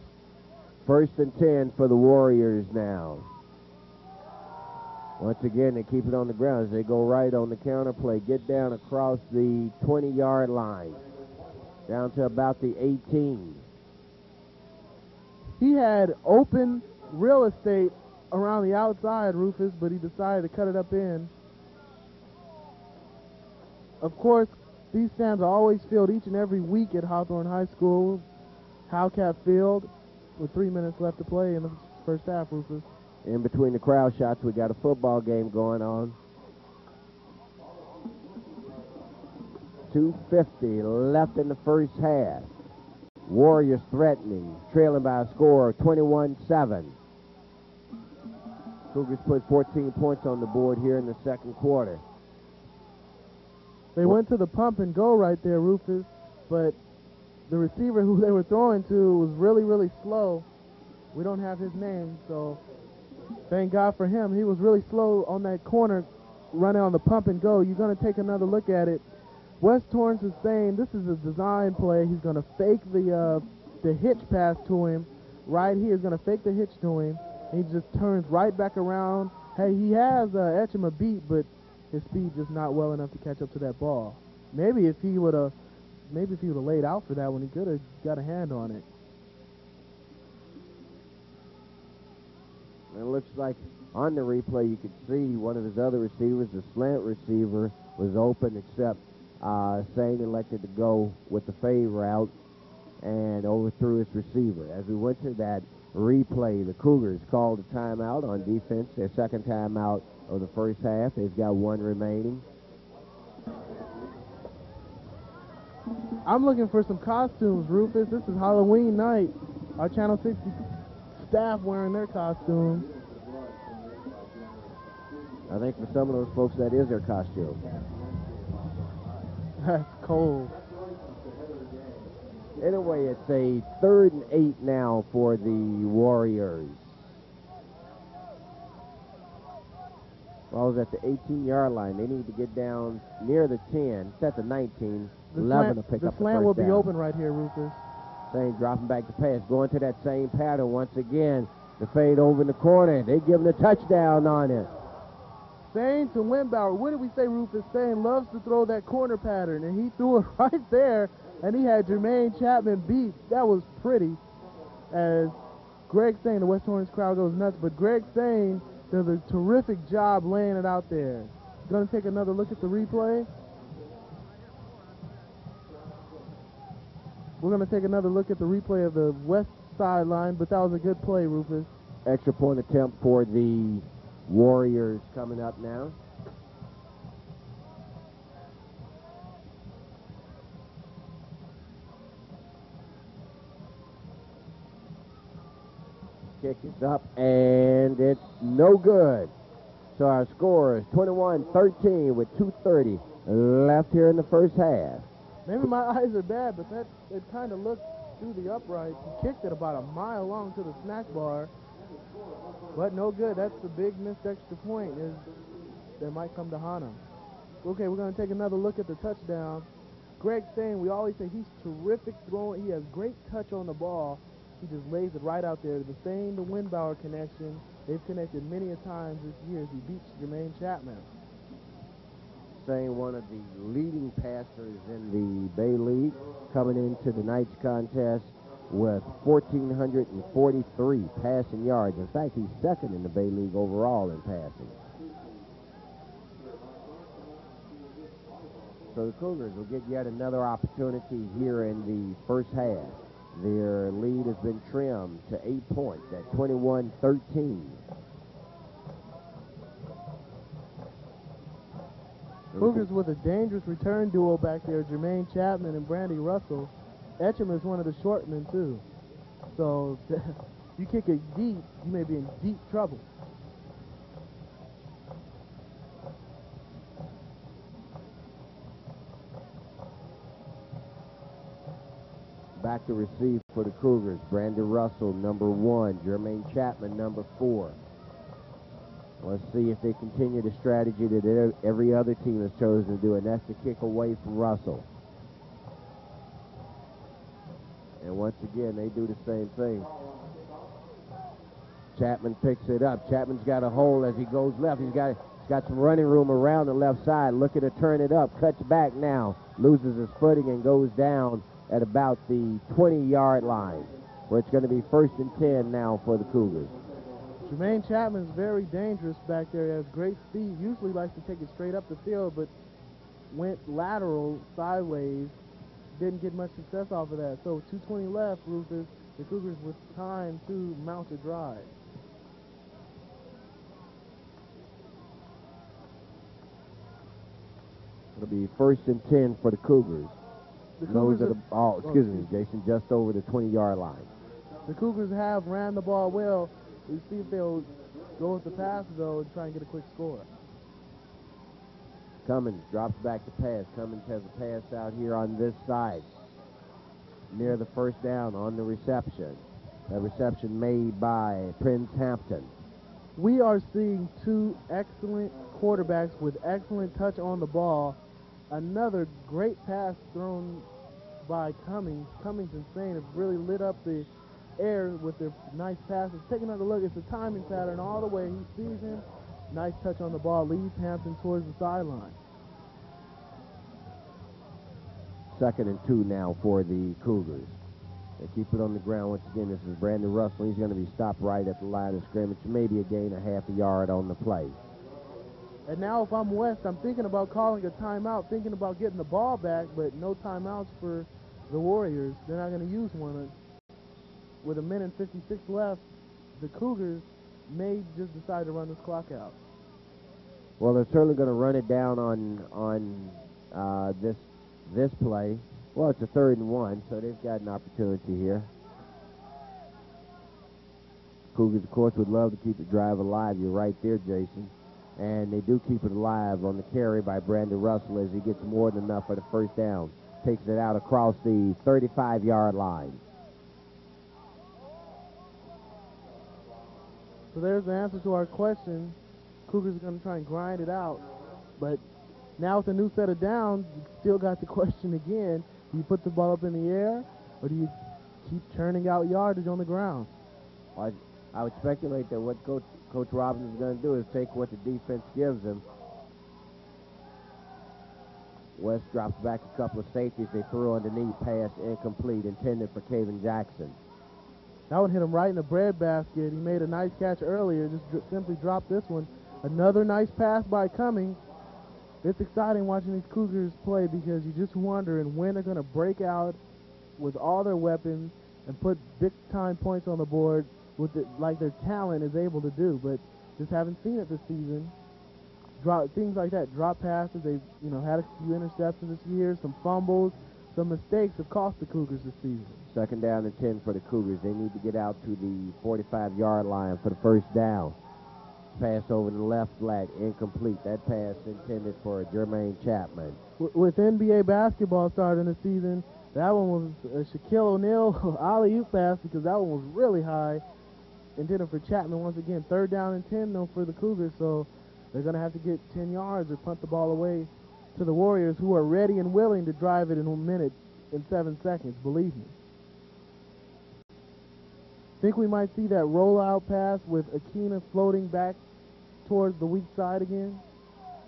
1st and 10 for the Warriors now. Once again, they keep it on the ground as they go right on the counter play. Get down across the 20-yard line. Down to about the 18. He had open real estate around the outside, Rufus, but he decided to cut it up in. Of course, these stands are always filled each and every week at Hawthorne High School. Howcat Field with 3 minutes left to play in the first half, Rufus. In between the crowd shots, we got a football game going on. 2:50 left in the first half. Warriors threatening, trailing by a score of 21-7. Cougars put 14 points on the board here in the 2nd quarter. They went to the pump and go right there, Rufus, but the receiver who they were throwing to was really, really slow. We don't have his name, so thank God for him. He was really slow on that corner, running on the pump and go. You're going to take another look at it. West Torrance is saying this is a design play. He's going to fake the hitch pass to him right here. He's going to fake the hitch to him. And he just turns right back around. Hey, he has Etchema beat, but his speed just not well enough to catch up to that ball. Maybe if he would have laid out for that one, he could have got a hand on it. It looks like on the replay you could see one of his other receivers, the slant receiver, was open, except Sane elected to go with the fade route and overthrew his receiver. As we went to that replay, the Cougars called a timeout on defense, their 2nd timeout of the first half. They've got 1 remaining. I'm looking for some costumes, Rufus. This is Halloween night. Our Channel 60 staff wearing their costumes. I think for some of those folks that is their costume. That's cold. Anyway, it's a 3rd and 8 now for the Warriors. Ball's at the 18-yard line. They need to get down near the 10. It's at the 19. 11 to pick up the first down. The slant will be open right here, Rufus. Sane dropping back to pass, going to that same pattern once again. The fade over in the corner. They give him the touchdown on it. Sane to Winbauer. What did we say, Rufus? Sane loves to throw that corner pattern, and he threw it right there, and he had Jermaine Chapman beat. That was pretty. As Greg Sane, the West Orange crowd goes nuts, but Greg Sane does a terrific job laying it out there. Going to take another look at the replay. We're going to take another look at the replay of the west sideline, but that was a good play, Rufus. Extra point attempt for the Warriors coming up now. Kick is up, and it's no good. So our score is 21-13 with 2:30 left here in the first half. Maybe my eyes are bad, but it kind of looked through the uprights. He kicked it about a mile long to the snack bar, but no good. That's the big missed extra point that might come to Hana. Okay, we're going to take another look at the touchdown. Greg Sane, we always say he's terrific throwing. He has great touch on the ball. He just lays it right out there. The Sane to Winbauer connection, they've connected many a times this year as he beats Jermaine Chapman. Sane, one of the leading passers in the Bay League, coming into tonight's contest with 1,443 passing yards. In fact, he's second in the Bay League overall in passing. So the Cougars will get yet another opportunity here in the first half. Their lead has been trimmed to 8 points at 21-13. Cougars with a dangerous return duo back there, Jermaine Chapman and Brandy Russell. Etcham is one of the short men, too. So you kick it deep, you may be in deep trouble. Back to receive for the Cougars. Brandy Russell, number 1. Jermaine Chapman, number 4. Let's see if they continue the strategy that every other team has chosen to do, and that's to kick away from Russell. And once again, they do the same thing. Chapman picks it up. Chapman's got a hole as he goes left. He's got some running room around the left side. Looking to turn it up. Cuts back now. Loses his footing and goes down at about the 20-yard line, where it's going to be 1st and 10 now for the Cougars. Jermaine Chapman's very dangerous back there. He has great speed. Usually likes to take it straight up the field, but went lateral, sideways. Didn't get much success off of that. So 2:20 left, Rufus. The Cougars with time to mount a drive. It'll be 1st and 10 for the Cougars. Those are the ball. Excuse me, Jason, just over the 20-yard line. The Cougars have ran the ball well. We see if they'll go with the pass, though, and try and get a quick score. Cummins drops back to pass. Cummins has a pass out here on this side, near the first down on the reception. That reception made by Prince Hampton. We are seeing two excellent quarterbacks with excellent touch on the ball. Another great pass thrown by Cummings. Cummings and Sane have really lit up the air with their nice passes. Take another look. It's a timing pattern all the way. He sees him. Nice touch on the ball. Leads Hampton towards the sideline. 2nd and 2 now for the Cougars. They keep it on the ground once again. This is Brandon Russell. He's going to be stopped right at the line of scrimmage. Maybe a gain of half a yard on the play. And now if I'm West, I'm thinking about calling a timeout, thinking about getting the ball back, but no timeouts for the Warriors. They're not going to use one. With 1:56 left, the Cougars may just decide to run this clock out. Well, they're certainly going to run it down on this play. Well, it's a 3rd and 1, so they've got an opportunity here. Cougars, of course, would love to keep the drive alive. You're right there, Jason. And they do keep it alive on the carry by Brandon Russell as he gets more than enough for the first down. Takes it out across the 35-yard line. So there's the answer to our question. Cougars are going to try and grind it out. But now with a new set of downs, you still got the question again. Do you put the ball up in the air, or do you keep churning out yardage on the ground. I would speculate that what Coach Robbins is going to do is take what the defense gives him. West drops back a couple of safeties. They throw underneath, pass incomplete, intended for Kaven Jackson. That one hit him right in the breadbasket. He made a nice catch earlier, just simply dropped this one. Another nice pass by Cummings. It's exciting watching these Cougars play because you just wondering when they're going to break out with all their weapons and put big-time points on the board with it, like their talent is able to do. But just haven't seen it this season. Things like that, drop passes. They've had a few interceptions this year, some fumbles, some mistakes have cost the Cougars this season. 2nd down and 10 for the Cougars. They need to get out to the 45-yard line for the first down. Pass over the left flat, incomplete. That pass intended for Jermaine Chapman. With NBA basketball starting the season, that one was a Shaquille O'Neal alley-oop pass because that one was really high. Intended for Chapman once again. 3rd down and 10 though for the Cougars, so they're going to have to get 10 yards or punt the ball away to the Warriors, who are ready and willing to drive it in 1 minute and 7 seconds, believe me. Think we might see that rollout pass with Akina floating back towards the weak side again?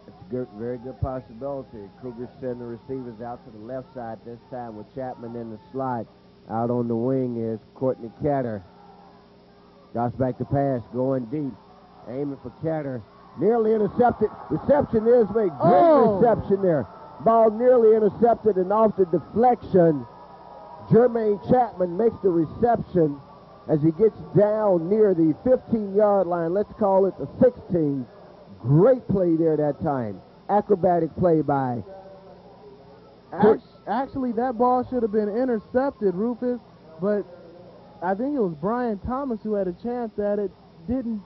It's a very good possibility. Cougars send the receivers out to the left side this time with Chapman in the slot. Out on the wing is Courtney Ketter. Drops back to pass, going deep. Aiming for Ketter. Nearly intercepted. Reception is made. Great reception there. Ball nearly intercepted, and off the deflection, Jermaine Chapman makes the reception as he gets down near the 15-yard line. Let's call it the 16. Great play there that time. Acrobatic play by. Actually, that ball should have been intercepted, Rufus, but I think it was Brian Thomas who had a chance at it, didn't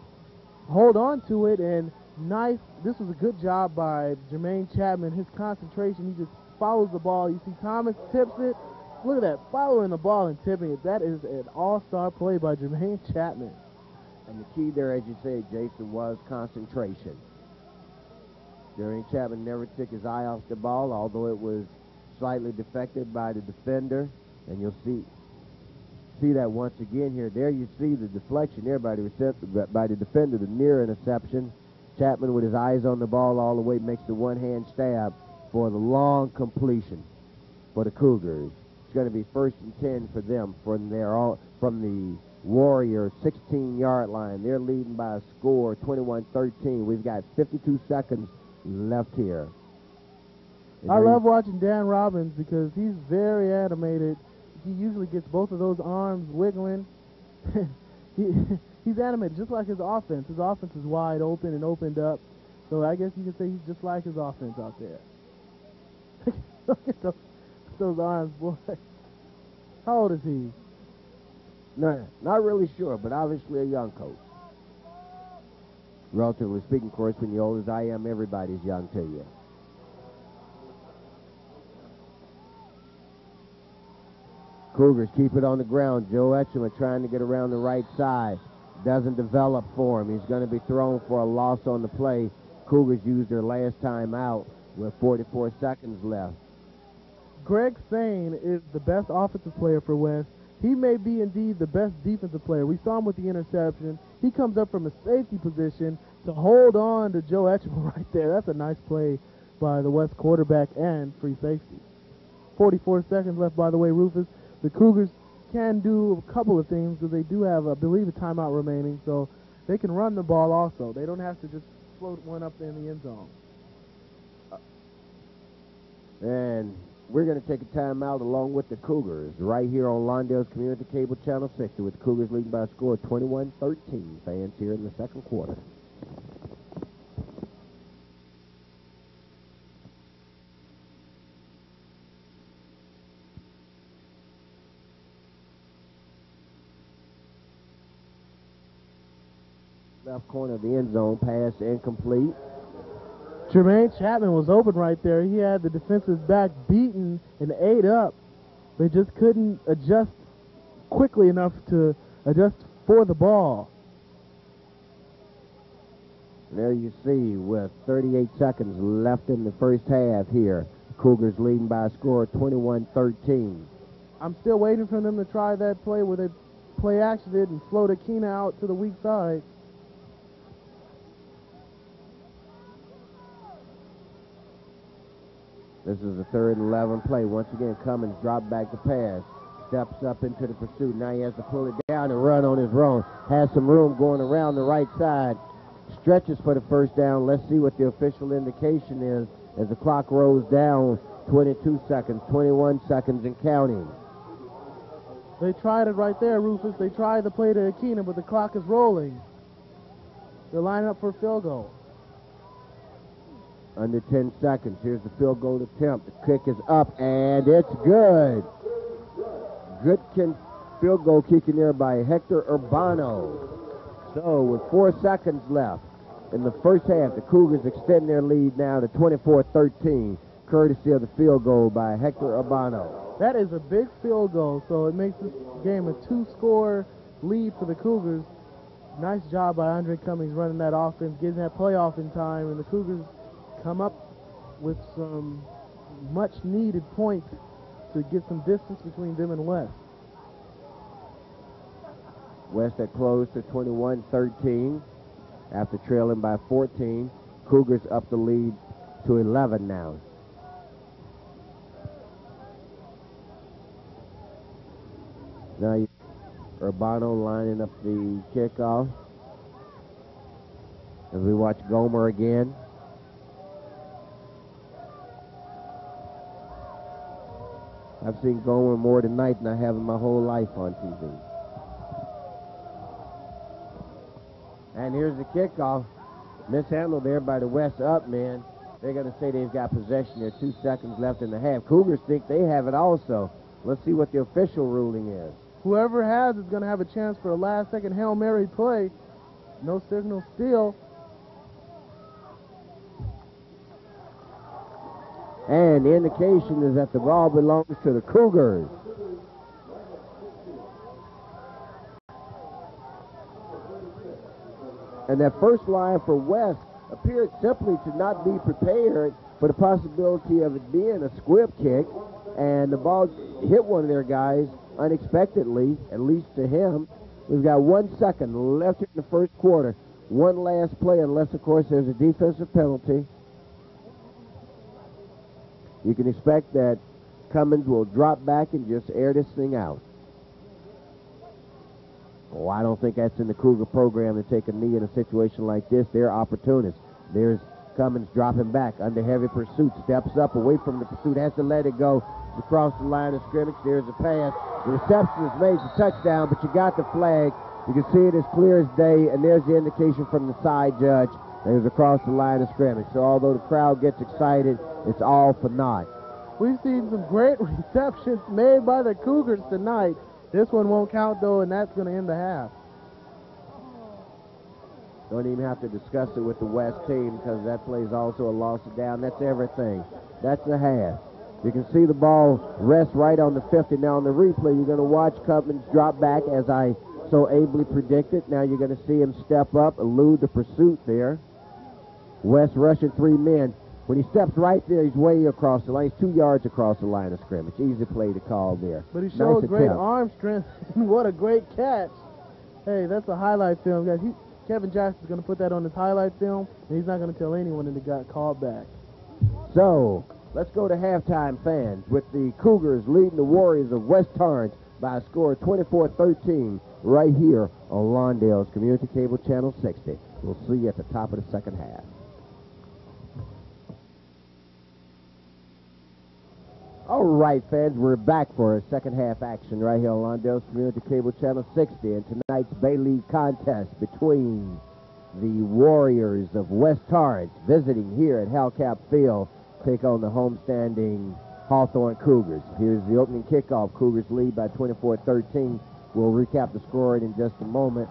hold on to it, and nice. This was a good job by Jermaine Chapman. His concentration, he just follows the ball. You see Thomas tips it. Look at that, following the ball and tipping it. That is an all-star play by Jermaine Chapman. And the key there, as you say, Jason, was concentration. Jermaine Chapman never took his eye off the ball, although it was slightly deflected by the defender. And you'll see that once again here. There you see the deflection there by the defender, the near interception. Chapman, with his eyes on the ball all the way, makes the one-hand stab for the long completion for the Cougars. It's going to be 1st and 10 for them from the Warriors 16-yard line. They're leading by a score 21-13. We've got 52 seconds left here. I love watching Dan Robbins because he's very animated. He usually gets both of those arms wiggling. He's animated just like his offense. His offense is wide open and opened up. So I guess you could say he's just like his offense out there. Look at those arms, boy. How old is he? No, not really sure, but obviously a young coach. Relatively speaking, of course, when you're old as I am, everybody's young to you. Cougars keep it on the ground. Joe Etcheman trying to get around the right side. Doesn't develop for him. He's going to be thrown for a loss on the play. Cougars used their last time out with 44 seconds left. Greg Sane is the best offensive player for West. He may be indeed the best defensive player. We saw him with the interception. He comes up from a safety position to hold on to Joe Etcheman right there. That's a nice play by the West quarterback and free safety. 44 seconds left, by the way, Rufus. The Cougars can do a couple of things because they do have, I believe, a timeout remaining, so they can run the ball also. They don't have to just float one up in the end zone. And we're going to take a timeout along with the Cougars right here on Lawndale's Community Cable Channel 60 with the Cougars leading by a score of 21-13. Fans here in the second quarter. Left corner of the end zone, pass incomplete. Jermaine Chapman was open right there. He had the defensive back beaten and ate up. They just couldn't adjust quickly enough to adjust for the ball. There you see, with 38 seconds left in the first half here, Cougars leading by a score of 21-13. I'm still waiting for them to try that play where they play action it and float Akina out to the weak side. This is the 3rd and 11 play. Once again, Cummins dropped back the pass. Steps up into the pursuit. Now he has to pull it down and run on his own. Has some room going around the right side. Stretches for the first down. Let's see what the official indication is as the clock rolls down. 22 seconds, 21 seconds and counting. They tried it right there, Rufus. They tried the play to Akina, but the clock is rolling. They're lining up for a field goal. Under 10 seconds. Here's the field goal attempt. The kick is up, and it's good. Good field goal kicking there by Hector Urbano. So with 4 seconds left in the first half, the Cougars extend their lead now to 24-13, courtesy of the field goal by Hector Urbano. That is a big field goal, so it makes this game a 2-score lead for the Cougars. Nice job by Andre Cummings running that offense, getting that play off in time, and the Cougars come up with some much-needed points to get some distance between them and West. West at close to 21-13 after trailing by 14. Cougars up the lead to 11 now. Now Urbano lining up the kickoff as we watch Gomer again. I've seen Gomer more tonight than I have in my whole life on TV. And here's the kickoff. Mishandled there by the West up men. They're going to say they've got possession. There 2 seconds left in the half. Cougars think they have it also. Let's see what the official ruling is. Whoever has is going to have a chance for a last-second Hail Mary play. No signal still. And the indication is that the ball belongs to the Cougars. And that first line for West appeared simply to not be prepared for the possibility of it being a squib kick. And the ball hit one of their guys unexpectedly, at least to him. We've got 1 second left in the first quarter. One last play, unless, of course, there's a defensive penalty. You can expect that Cummins will drop back and just air this thing out. Oh, I don't think that's in the Cougar program to take a knee in a situation like this. They're opportunists. There's Cummins dropping back under heavy pursuit. Steps up away from the pursuit. Has to let it go. Across the line of scrimmage. There's a pass. The reception is made for touchdown, but you got the flag. You can see it as clear as day, and there's the indication from the side judge. There's across the line of scrimmage. So although the crowd gets excited, it's all for naught. We've seen some great receptions made by the Cougars tonight. This one won't count, though, and that's going to end the half. Don't even have to discuss it with the West team because that play is also a loss of down. That's everything. That's the half. You can see the ball rest right on the 50. Now on the replay, you're going to watch Cummins drop back as I so ably predicted. Now you're going to see him step up, elude the pursuit there. West rushing 3 men. When he steps right there, he's way across the line. He's 2 yards across the line of scrimmage. Easy play to call there. But he showed nice great attempt. arm strength. What a great catch. Hey, that's a highlight film, guys. Kevin Jackson's going to put that on his highlight film, and he's not going to tell anyone that it got called back. So, let's go to halftime, fans, with the Cougars leading the Warriors of West Torrance by a score of 24-13 right here on Lawndale's Community Cable Channel 60. We'll see you at the top of the second half. All right, fans, we're back for a second half action right here on Lawndale's Community Cable Channel 60 and tonight's Bay League contest between the Warriors of West Torrance visiting here at Hellcat Field take on the homestanding Hawthorne Cougars. Here's the opening kickoff. Cougars lead by 24-13. We'll recap the score in just a moment.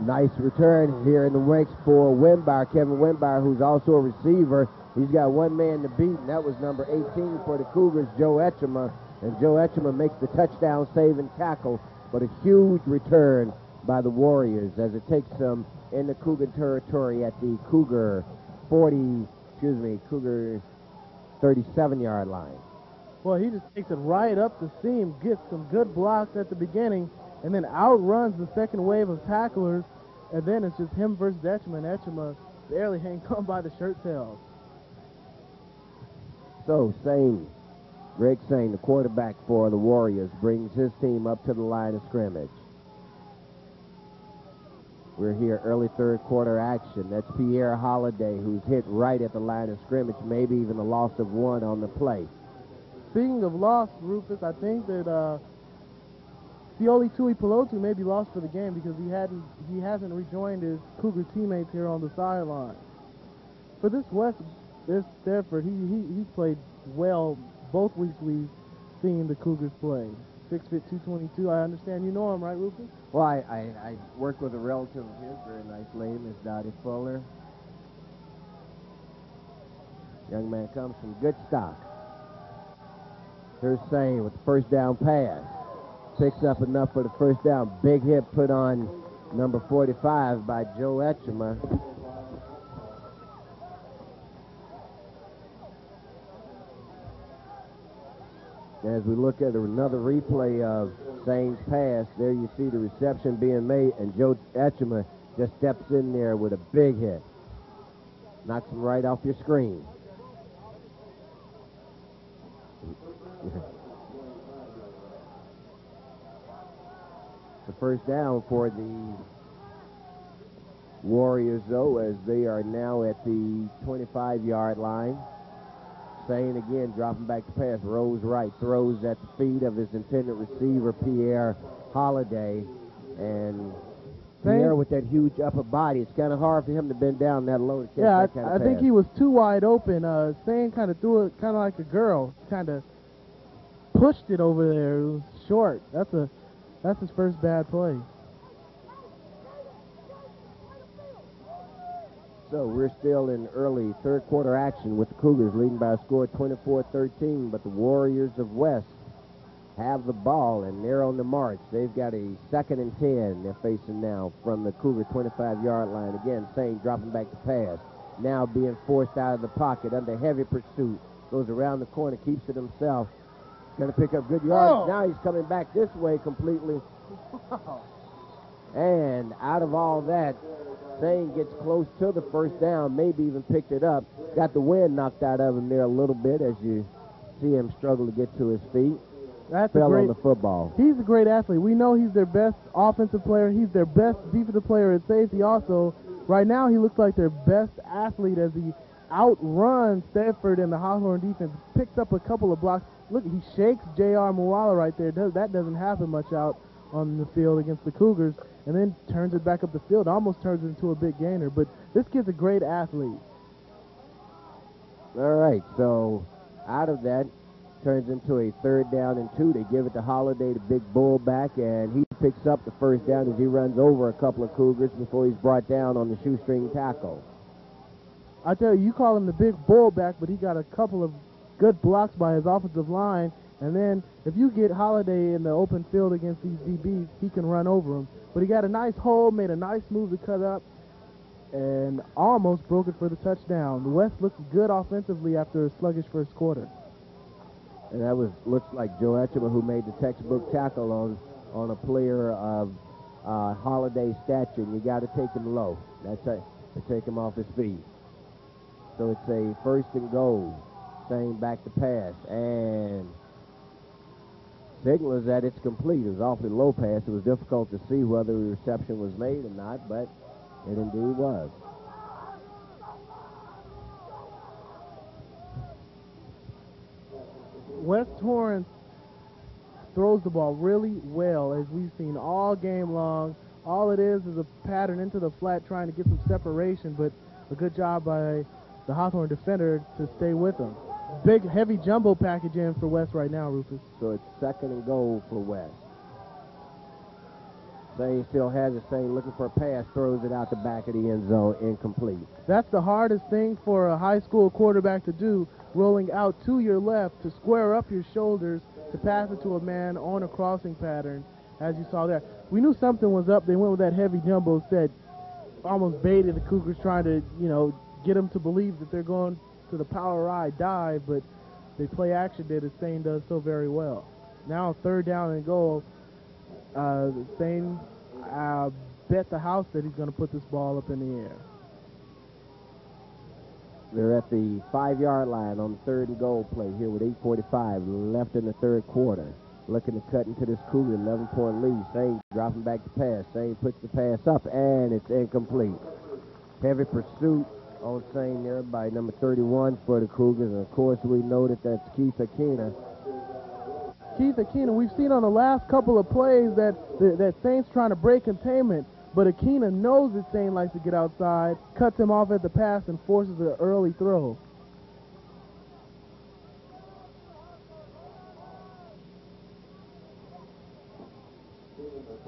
Nice return here in the wings for Wimbar, Kevin Wimbar, who's also a receiver. He's got one man to beat, and that was number 18 for the Cougars, Joe Etchema. And Joe Etchema makes the touchdown save and tackle, but a huge return by the Warriors as it takes them in the Cougar territory at the Cougar 37-yard line. Well, he just takes it right up the seam, gets some good blocks at the beginning, and then outruns the second wave of tacklers, and then it's just him versus Etchema, and Etchema barely hangs on by the shirt tails. So, Greg Sane, the quarterback for the Warriors, brings his team up to the line of scrimmage. We're here early third quarter action. That's Pierre Holiday, who's hit right at the line of scrimmage, maybe even a loss of one on the play. Speaking of loss, Rufus, I think that Sioli Tui Pelotu may be lost for the game because he hasn't rejoined his Cougar teammates here on the sideline. For this Stafford, he's played well both weeks we've seen the Cougars play. 6', 222. I understand you know him, right, Rufus? Well, I worked with a relative of his, very nice lady, Miss Dottie Fuller. Young man comes from good stock. Here's Sane with the first down pass. Picks up enough for the first down. Big hit put on number 45 by Joe Etchema. As we look at another replay of Sane's pass, there you see the reception being made, and Joe Etchema just steps in there with a big hit. Knocks him right off your screen. The first down for the Warriors, though, as they are now at the 25-yard line. Sane again dropping back the pass, rolls right, throws at the feet of his intended receiver, Pierre Holiday. And Pierre with that huge upper body, it's kind of hard for him to bend down that low to catch that kind of pass. I think he was too wide open. Sane kind of threw it kind of like a girl, kind of pushed it over there. It was short. That's his first bad play. So we're still in early third quarter action with the Cougars leading by a score of 24-13, but the Warriors of West have the ball, and they're on the march. They've got a 2nd and 10 they're facing now from the Cougar 25-yard line. Again, Sane dropping back the pass. Now being forced out of the pocket under heavy pursuit. Goes around the corner, keeps it himself. Going to pick up good yards. Now he's coming back this way completely. And out of all that, Sane gets close to the first down, maybe even picked it up. Got the wind knocked out of him there a little bit as you see him struggle to get to his feet. Fell on the football. He's a great athlete. We know he's their best offensive player. He's their best defensive player at safety also. Right now he looks like their best athlete as he outruns Stanford and the Hawthorne defense. Picks up a couple of blocks. Look, he shakes J.R. Muwala right there. That doesn't happen much out on the field against the Cougars, and then turns it back up the field, almost turns it into a big gainer. But this kid's a great athlete. All right, so out of that, turns into a 3rd down and 2. They give it to Holiday, the big bullback, and he picks up the first down as he runs over a couple of Cougars before he's brought down on the shoestring tackle. I tell you, you call him the big bullback, but he got a couple of good blocks by his offensive line. And then if you get Holiday in the open field against these DBs, he can run over them. But he got a nice hole, made a nice move to cut up, and almost broke it for the touchdown. The West looks good offensively after a sluggish first quarter. And that looks like Joe Etchema, who made the textbook tackle on a player of Holiday's stature. And you got to take him low. That's it, to take him off his feet. So it's a 1st and goal. Sane back to pass, and signal is that it's complete. It was awfully low pass. It was difficult to see whether the reception was made or not, but it indeed was. West Torrance throws the ball really well, as we've seen all game long. All it is a pattern into the flat trying to get some separation, but a good job by the Hawthorne defender to stay with him. Big, heavy jumbo package in for West right now, Rufus. So it's 2nd and goal for West. Sane still has it. Sane looking for a pass, throws it out the back of the end zone, incomplete. That's the hardest thing for a high school quarterback to do, rolling out to your left to square up your shoulders to pass it to a man on a crossing pattern, as you saw there. We knew something was up. They went with that heavy jumbo set, almost baited the Cougars, trying to, get them to believe that they're going to the power ride dive, but they play action that Stain does so very well. Now 3rd down and goal, Stain bet the house that he's going to put this ball up in the air. They're at the 5-yard line on the 3rd and goal play here with 8:45 left in the 3rd quarter. Looking to cut into this Cougar 11-point lead. Stain dropping back the pass. Stain puts the pass up, and it's incomplete. Heavy pursuit on Stain there by number 31 for the Cougars. And, of course, we know that that's Keith Aquina. Keith Aquina, we've seen on the last couple of plays that Stain's trying to break containment, but Aquina knows that Stain likes to get outside, cuts him off at the pass, and forces an early throw.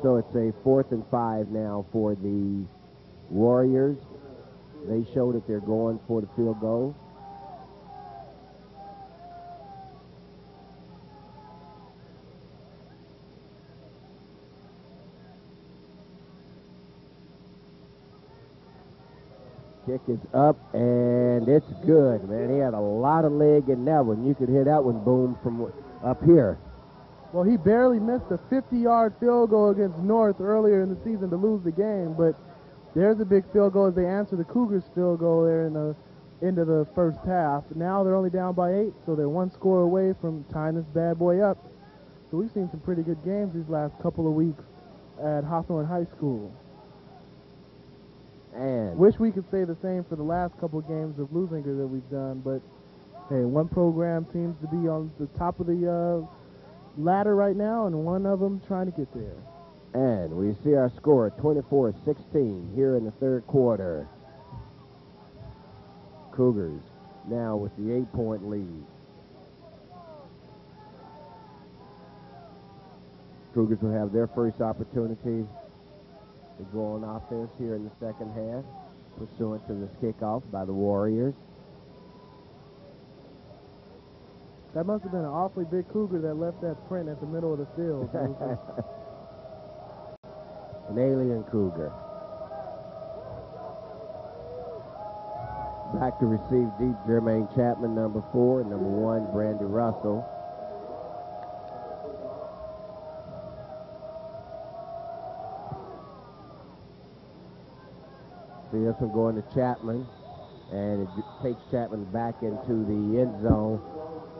So it's a 4th and 5 now for the Warriors. They show that they're going for the field goal. Kick is up, and it's good, man. He had a lot of leg in that one. You could hear that one boom from up here. Well, he barely missed a 50-yard field goal against North earlier in the season to lose the game, but there's a big field goal as they answer the Cougars' field goal there in the end of the first half. Now they're only down by 8, so they're 1 score away from tying this bad boy up. So we've seen some pretty good games these last couple of weeks at Hawthorne High School. And wish we could say the same for the last couple of games of Lusinger that we've done, but hey, one program seems to be on the top of the ladder right now, and one of them trying to get there. And we see our score 24-16 here in the 3rd quarter. Cougars now with the 8-point lead. Cougars will have their first opportunity to go on offense here in the 2nd half, pursuant to this kickoff by the Warriors. That must have been an awfully big Cougar that left that print at the middle of the field. An alien Cougar. Back to receive deep, Jermaine Chapman, number 4, and number 1, Brandy Russell. See this one going to Chapman, and it takes Chapman back into the end zone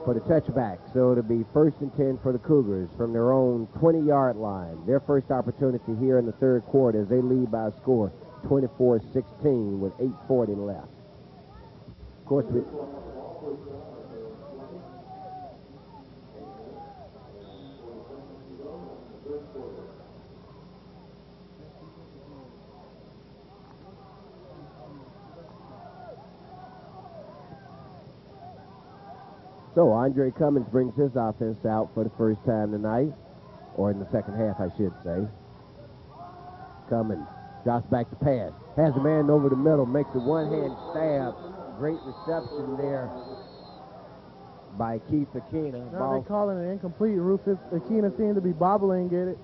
for the touchback. So it'll be 1st and 10 for the Cougars from their own 20-yard line. Their first opportunity here in the 3rd quarter as they lead by a score 24-16 with 8:40 left. Of course, so Andre Cummins brings his offense out for the first time tonight, or in the 2nd half, I should say. Cummins drops back to pass, has a man over the middle, makes a one-hand stab. Great reception there by Keith Aquina. Now they call it an incomplete. Rufus Aquina seemed to be bobbling it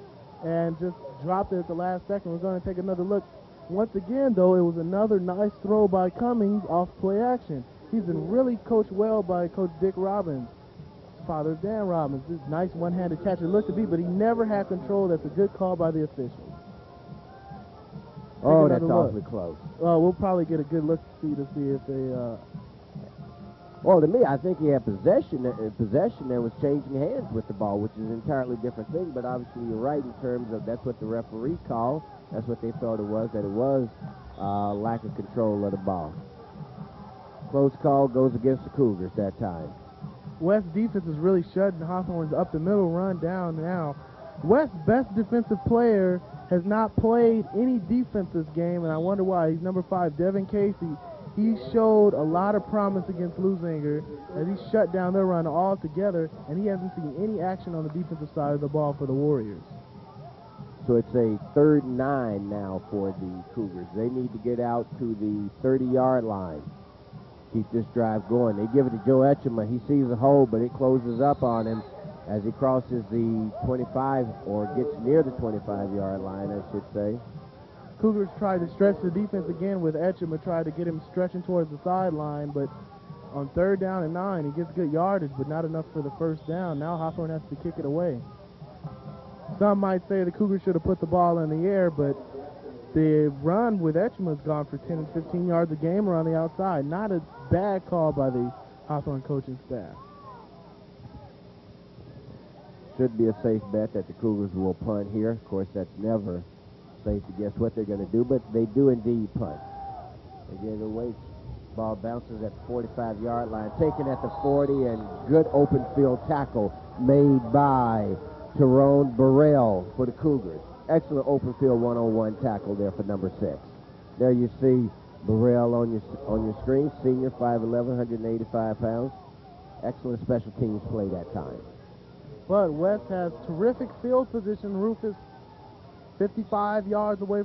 and just dropped it at the last second. We're going to take another look. Once again, though, it was another nice throw by Cummings off play action. He's been really coached well by Coach Dick Robbins, father of Dan Robbins. This nice one-handed catch it looked to be, but he never had control. That's a good call by the officials. Oh, that's awfully close. We'll probably get a good look to see if they... Well, to me, I think he had possession that was changing hands with the ball, which is an entirely different thing, but obviously you're right in terms of that's what the referee called. That's what they felt it was, that it was lack of control of the ball. Close call goes against the Cougars that time. West's defense is really shutting Hawthorne's up the middle run down now. West's best defensive player has not played any defense this game, and I wonder why. He's number 5, Devin Casey. He showed a lot of promise against Lusinger as he shut down their run altogether, and he hasn't seen any action on the defensive side of the ball for the Warriors. So it's a 3rd and 9 now for the Cougars. They need to get out to the 30-yard line. Keep this drive going. They give it to Joe Etchema. He sees a hole, but it closes up on him as he crosses the 25, or gets near the 25-yard line, I should say. Cougars tried to stretch the defense again with Etchema, tried to get him stretching towards the sideline, but On 3rd down and 9, he gets good yardage, but not enough for the first down. Now Hawthorne has to kick it away. Some might say the Cougars should have put the ball in the air, but the run with Etchema's gone for 10 and 15 yards a game around the outside. Not a bad call by the Hawthorne coaching staff. Should be a safe bet that the Cougars will punt here. Of course, that's never safe to guess what they're going to do, but they do indeed punt. They get it away. Ball bounces at the 45-yard line, taken at the 40, and good open field tackle made by Tyrone Burrell for the Cougars. Excellent open field one-on-one tackle there for number 6. There you see Burrell on your screen, senior, 5'11", 185 pounds. Excellent special teams play that time. But West has terrific field position. Rufus 55 yards away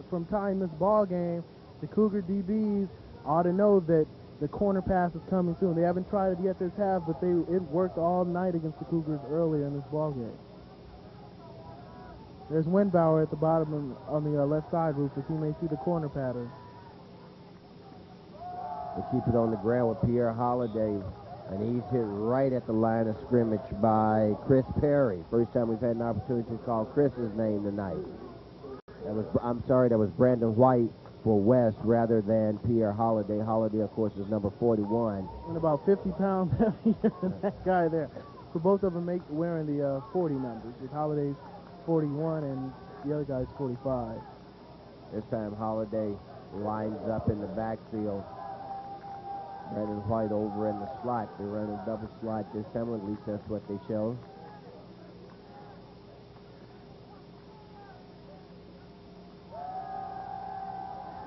from tying this ball game. The Cougar DBs ought to know that the corner pass is coming soon. They haven't tried it yet this half, but it worked all night against the Cougars earlier in this ball game. There's Winbauer at the bottom on the left side, Rufus. He may see the corner pattern. They keep it on the ground with Pierre Holiday, and he's hit right at the line of scrimmage by Chris Perry. First time we've had an opportunity to call Chris's name tonight. That was Brandon White for West rather than Pierre Holiday. Holiday, of course, is number 41. And about 50 pounds heavier than that guy there. So both of them wearing the 40 numbers. With Holiday's 41 and the other guy's 45. This time Holiday lines up in the backfield. Brandon White over in the slot. They're running double slot this time, or at least that's what they show.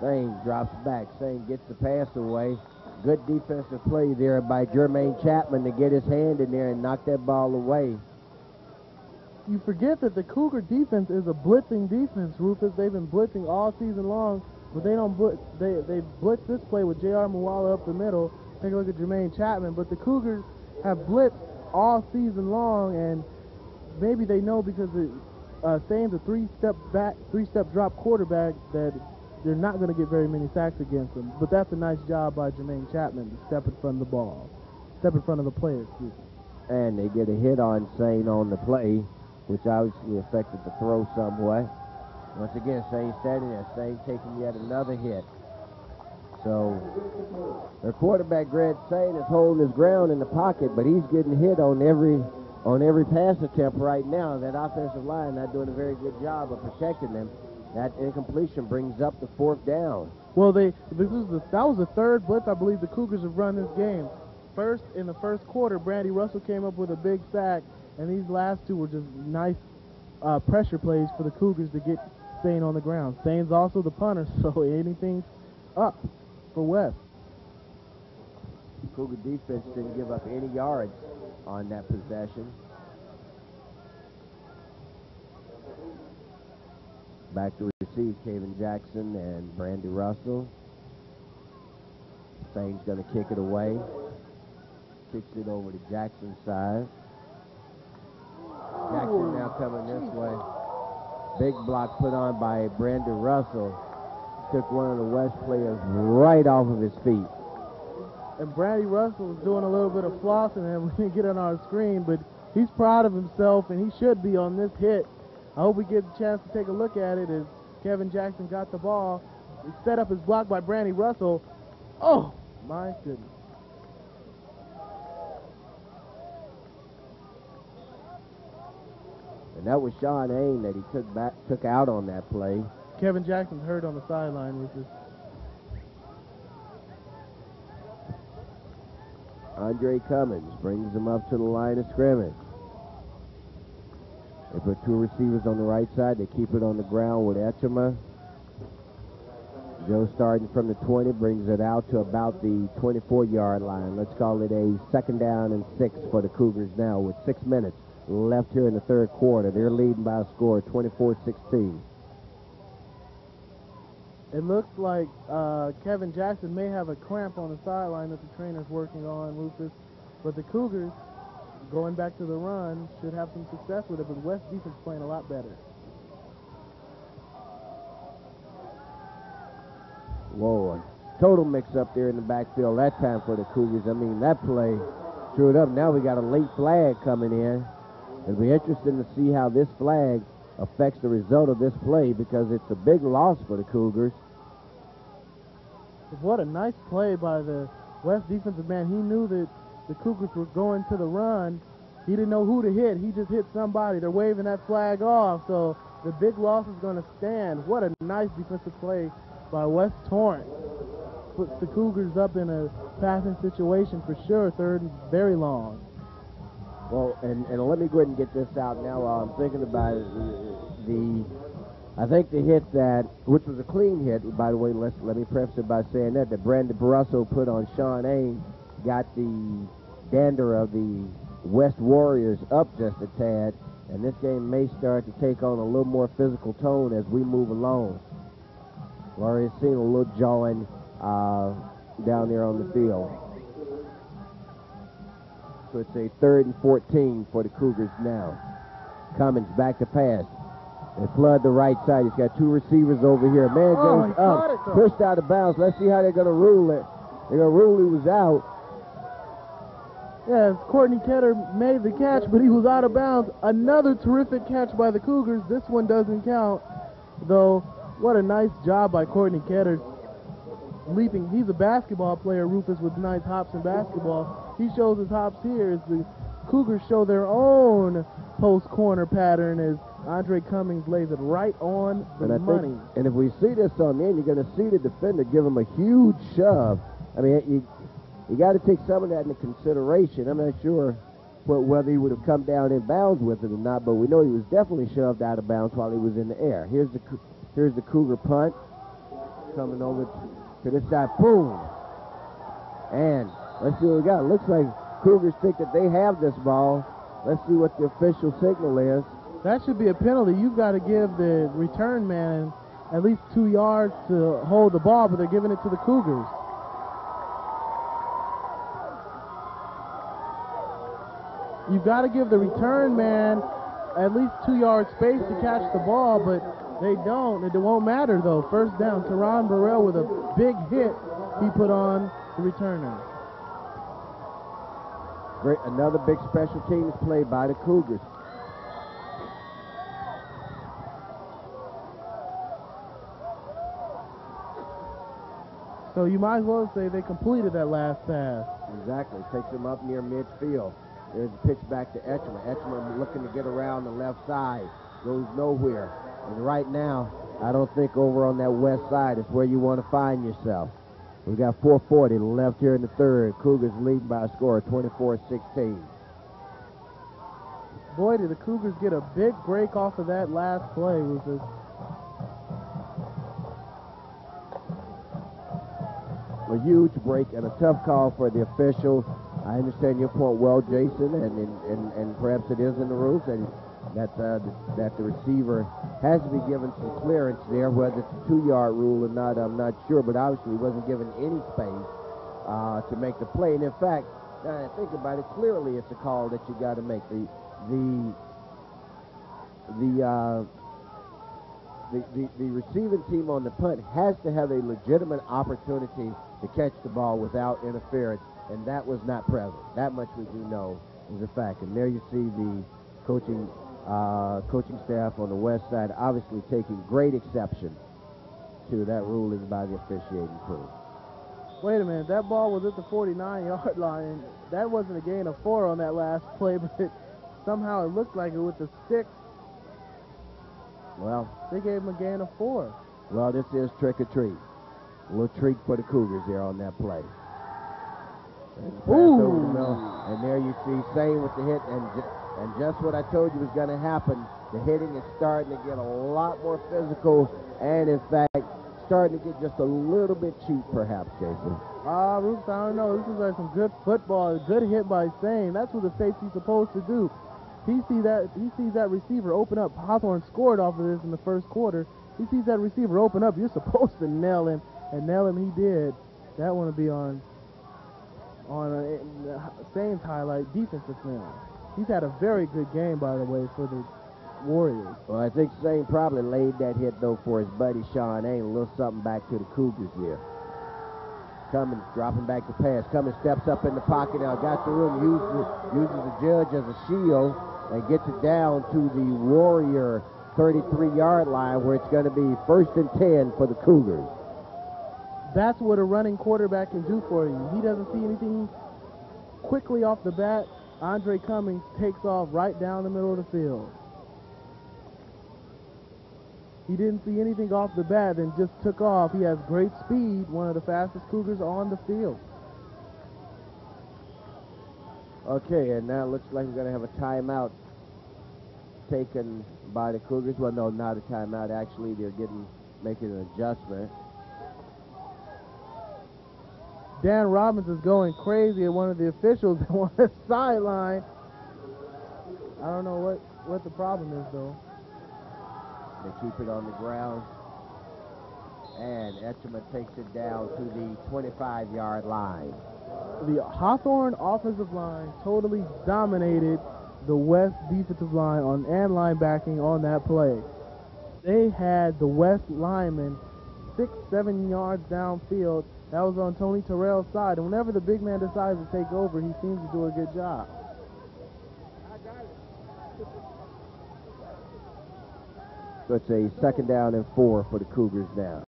Sane drops back. Sane gets the pass away. Good defensive play there by Jermaine Chapman to get his hand in there and knock that ball away. You forget that the Cougar defense is a blitzing defense, Rufus. They've been blitzing all season long, but they don't blitz. They blitz this play with J.R. Muwala up the middle. Take a look at Jermaine Chapman. But the Cougars have blitzed all season long, and maybe they know because Sane's a three-step drop quarterback that they're not going to get very many sacks against him. But that's a nice job by Jermaine Chapman to step in front of the ball. Step in front of the player, excuse me. And they get a hit on Sane on the play, which obviously affected the throw somewhat. Once again, Sane standing there. Sane taking yet another hit. So their quarterback, Grant Sane, is holding his ground in the pocket, but he's getting hit on every pass attempt right now. That offensive line not doing a very good job of protecting them. That incompletion brings up the 4th down. Well, that was the 3rd blitz I believe the Cougars have run this game. First, in the first quarter, Brandy Russell came up with a big sack, and these last two were just nice pressure plays for the Cougars to get Sane on the ground. Sane's also the punter, so anything's up for West. Cougar defense didn't give up any yards on that possession. Back to receive, Kevin Jackson and Brandy Russell. Sane's going to kick it away. Kicks it over to Jackson's side. Jackson now coming this way. Big block put on by Brandy Russell. Took one of the West players right off of his feet. And Brandy Russell was doing a little bit of flossing, and we didn't get on our screen, but he's proud of himself, and he should be on this hit. I hope we get a chance to take a look at it as Kevin Jackson got the ball. He set up his block by Brandy Russell. Oh, my goodness. And that was Sean Ain that he took out on that play. Kevin Jackson's hurt on the sideline, Rufus. Andre Cummins brings him up to the line of scrimmage. They put 2 receivers on the right side. They keep it on the ground with Etchema. Joe starting from the 20 brings it out to about the 24-yard line. Let's call it a 2nd down and 6 for the Cougars now with 6 minutes left here in the 3rd quarter. They're leading by a score of 24-16. It looks like Kevin Jackson may have a cramp on the sideline that the trainer's working on, Rufus. But the Cougars, going back to the run, should have some success with it, but West defense playing a lot better. Lord. total mix-up there in the backfield that time for the Cougars. I mean, that play screwed up. Now we got a late flag coming in. It'll be interesting to see how this flag affects the result of this play because it's a big loss for the Cougars. What a nice play by the West defensive man. He knew that the Cougars were going to the run. He didn't know who to hit. He just hit somebody. They're waving that flag off, so the big loss is going to stand. What a nice defensive play by West Torrance. Puts the Cougars up in a passing situation for sure, third and very long. Well, and let me go ahead and get this out now while I'm thinking about it. I think the hit which was a clean hit, by the way, let me preface it by saying that Brandon Barroso put on Sean Ames got the dander of the West Warriors up just a tad, and this game may start to take on a little more physical tone as we move along. We're already seeing a little jawing down there on the field. So it's a 3rd and 14 for the Cougars now. Cummins back to pass. They flood the right side. He's got two receivers over here. Man goes up, pushed out of bounds. Let's see how they're going to rule it. They're going to rule he was out. Yes, Courtney Ketter made the catch, but he was out of bounds. Another terrific catch by the Cougars. This one doesn't count, though. What a nice job by Courtney Ketter. Leaping. He's a basketball player, Rufus, with nice hops in basketball. He shows his hops here as the Cougars show their own post corner pattern as Andre Cummings lays it right on the money. And if we see this on the end, you're going to see the defender give him a huge shove. I mean, you got to take some of that into consideration. I'm not sure whether he would have come down in bounds with it or not, but we know he was definitely shoved out of bounds while he was in the air. Here's the Cougar punt coming over to this side. Boom! And let's see what we got. It looks like Cougars think that they have this ball. Let's see what the official signal is. That should be a penalty. You've got to give the return man at least 2 yards to hold the ball, but they're giving it to the Cougars. You've got to give the return man at least 2 yards space to catch the ball, but they don't. It won't matter, though. First down. Teron Burrell with a big hit he put on the returner. Great. Another big special teams play by the Cougars. So you might as well say they completed that last pass. Exactly. Takes them up near midfield. There's a pitch back to Etchman. Etchman looking to get around the left side. Goes nowhere. And right now, I don't think over on that west side is where you want to find yourself. We've got 4:40 left here in the third. Cougars lead by a score of 24-16. Boy, did the Cougars get a big break off of that last play, Rufus. A huge break and a tough call for the official. I understand your point well, Jason, and perhaps it is in the rules that the receiver has to be given some clearance there. Whether it's a 2-yard rule or not, I'm not sure, but obviously he wasn't given any space to make the play. And in fact, now I think about it, clearly it's a call that you got to make. The receiving team on the punt has to have a legitimate opportunity to catch the ball without interference, and that was not present. That much we do know is a fact. And there you see the coaching staff on the west side obviously taking great exception to that ruling by the officiating crew. Wait a minute, that ball was at the 49-yard line. That wasn't a gain of 4 on that last play, but somehow it looked like it with the stick. Well, they gave him a gain of 4. Well, this is trick or treat. A little treat for the Cougars here on that play. Ooh! And there you see, same with the hit, and just what I told you was going to happen. The hitting is starting to get a lot more physical, and in fact, starting to get just a little bit cheap, perhaps, Jason. Rufus, I don't know. This is like some good football. A good hit by Sane. That's what the safety's supposed to do. He sees that receiver open up. Hawthorne scored off of this in the first quarter. He sees that receiver open up. You're supposed to nail him, and nail him he did. That one will be on Sane's highlight defensive film. He's had a very good game, by the way, for the Warriors. Well, I think Sane probably laid that hit, though, for his buddy Sean Ain. A little something back to the Cougars here. Cummins dropping back to pass. Cummins steps up in the pocket now, got the room, uses the judge as a shield, and gets it down to the Warrior 33-yard line, where it's going to be 1st and 10 for the Cougars. That's what a running quarterback can do for you. He doesn't see anything quickly off the bat. Andre Cummings takes off right down the middle of the field. He didn't see anything off the bat and just took off. He has great speed, one of the fastest Cougars on the field. Okay, and now it looks like we're going to have a timeout taken by the Cougars. Well, no, not a timeout. Actually, they're making an adjustment. Dan Robbins is going crazy at one of the officials on the sideline. I don't know what the problem is, though. They keep it on the ground. And Etchemin takes it down to the 25-yard line. The Hawthorne offensive line totally dominated the West defensive line and linebacking on that play. They had the West linemen 6-7 yards downfield. That was on Tony Terrell's side. And whenever the big man decides to take over, he seems to do a good job. So it's a 2nd down and 4 for the Cougars now.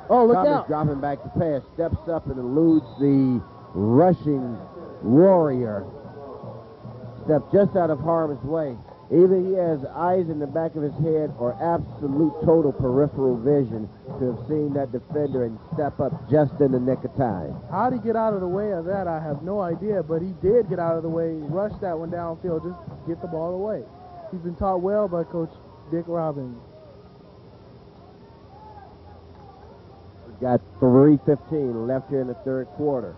Oh, look Thomas out. dropping back to pass, steps up and eludes the rushing Warrior. Stepped just out of harm's way. Either he has eyes in the back of his head or absolute total peripheral vision to have seen that defender and step up just in the nick of time. How did he get out of the way of that? I have no idea, but he did get out of the way, rushed that one downfield, just get the ball away. He's been taught well by Coach Dick Robbins. We've got 3:15 left here in the 3rd quarter.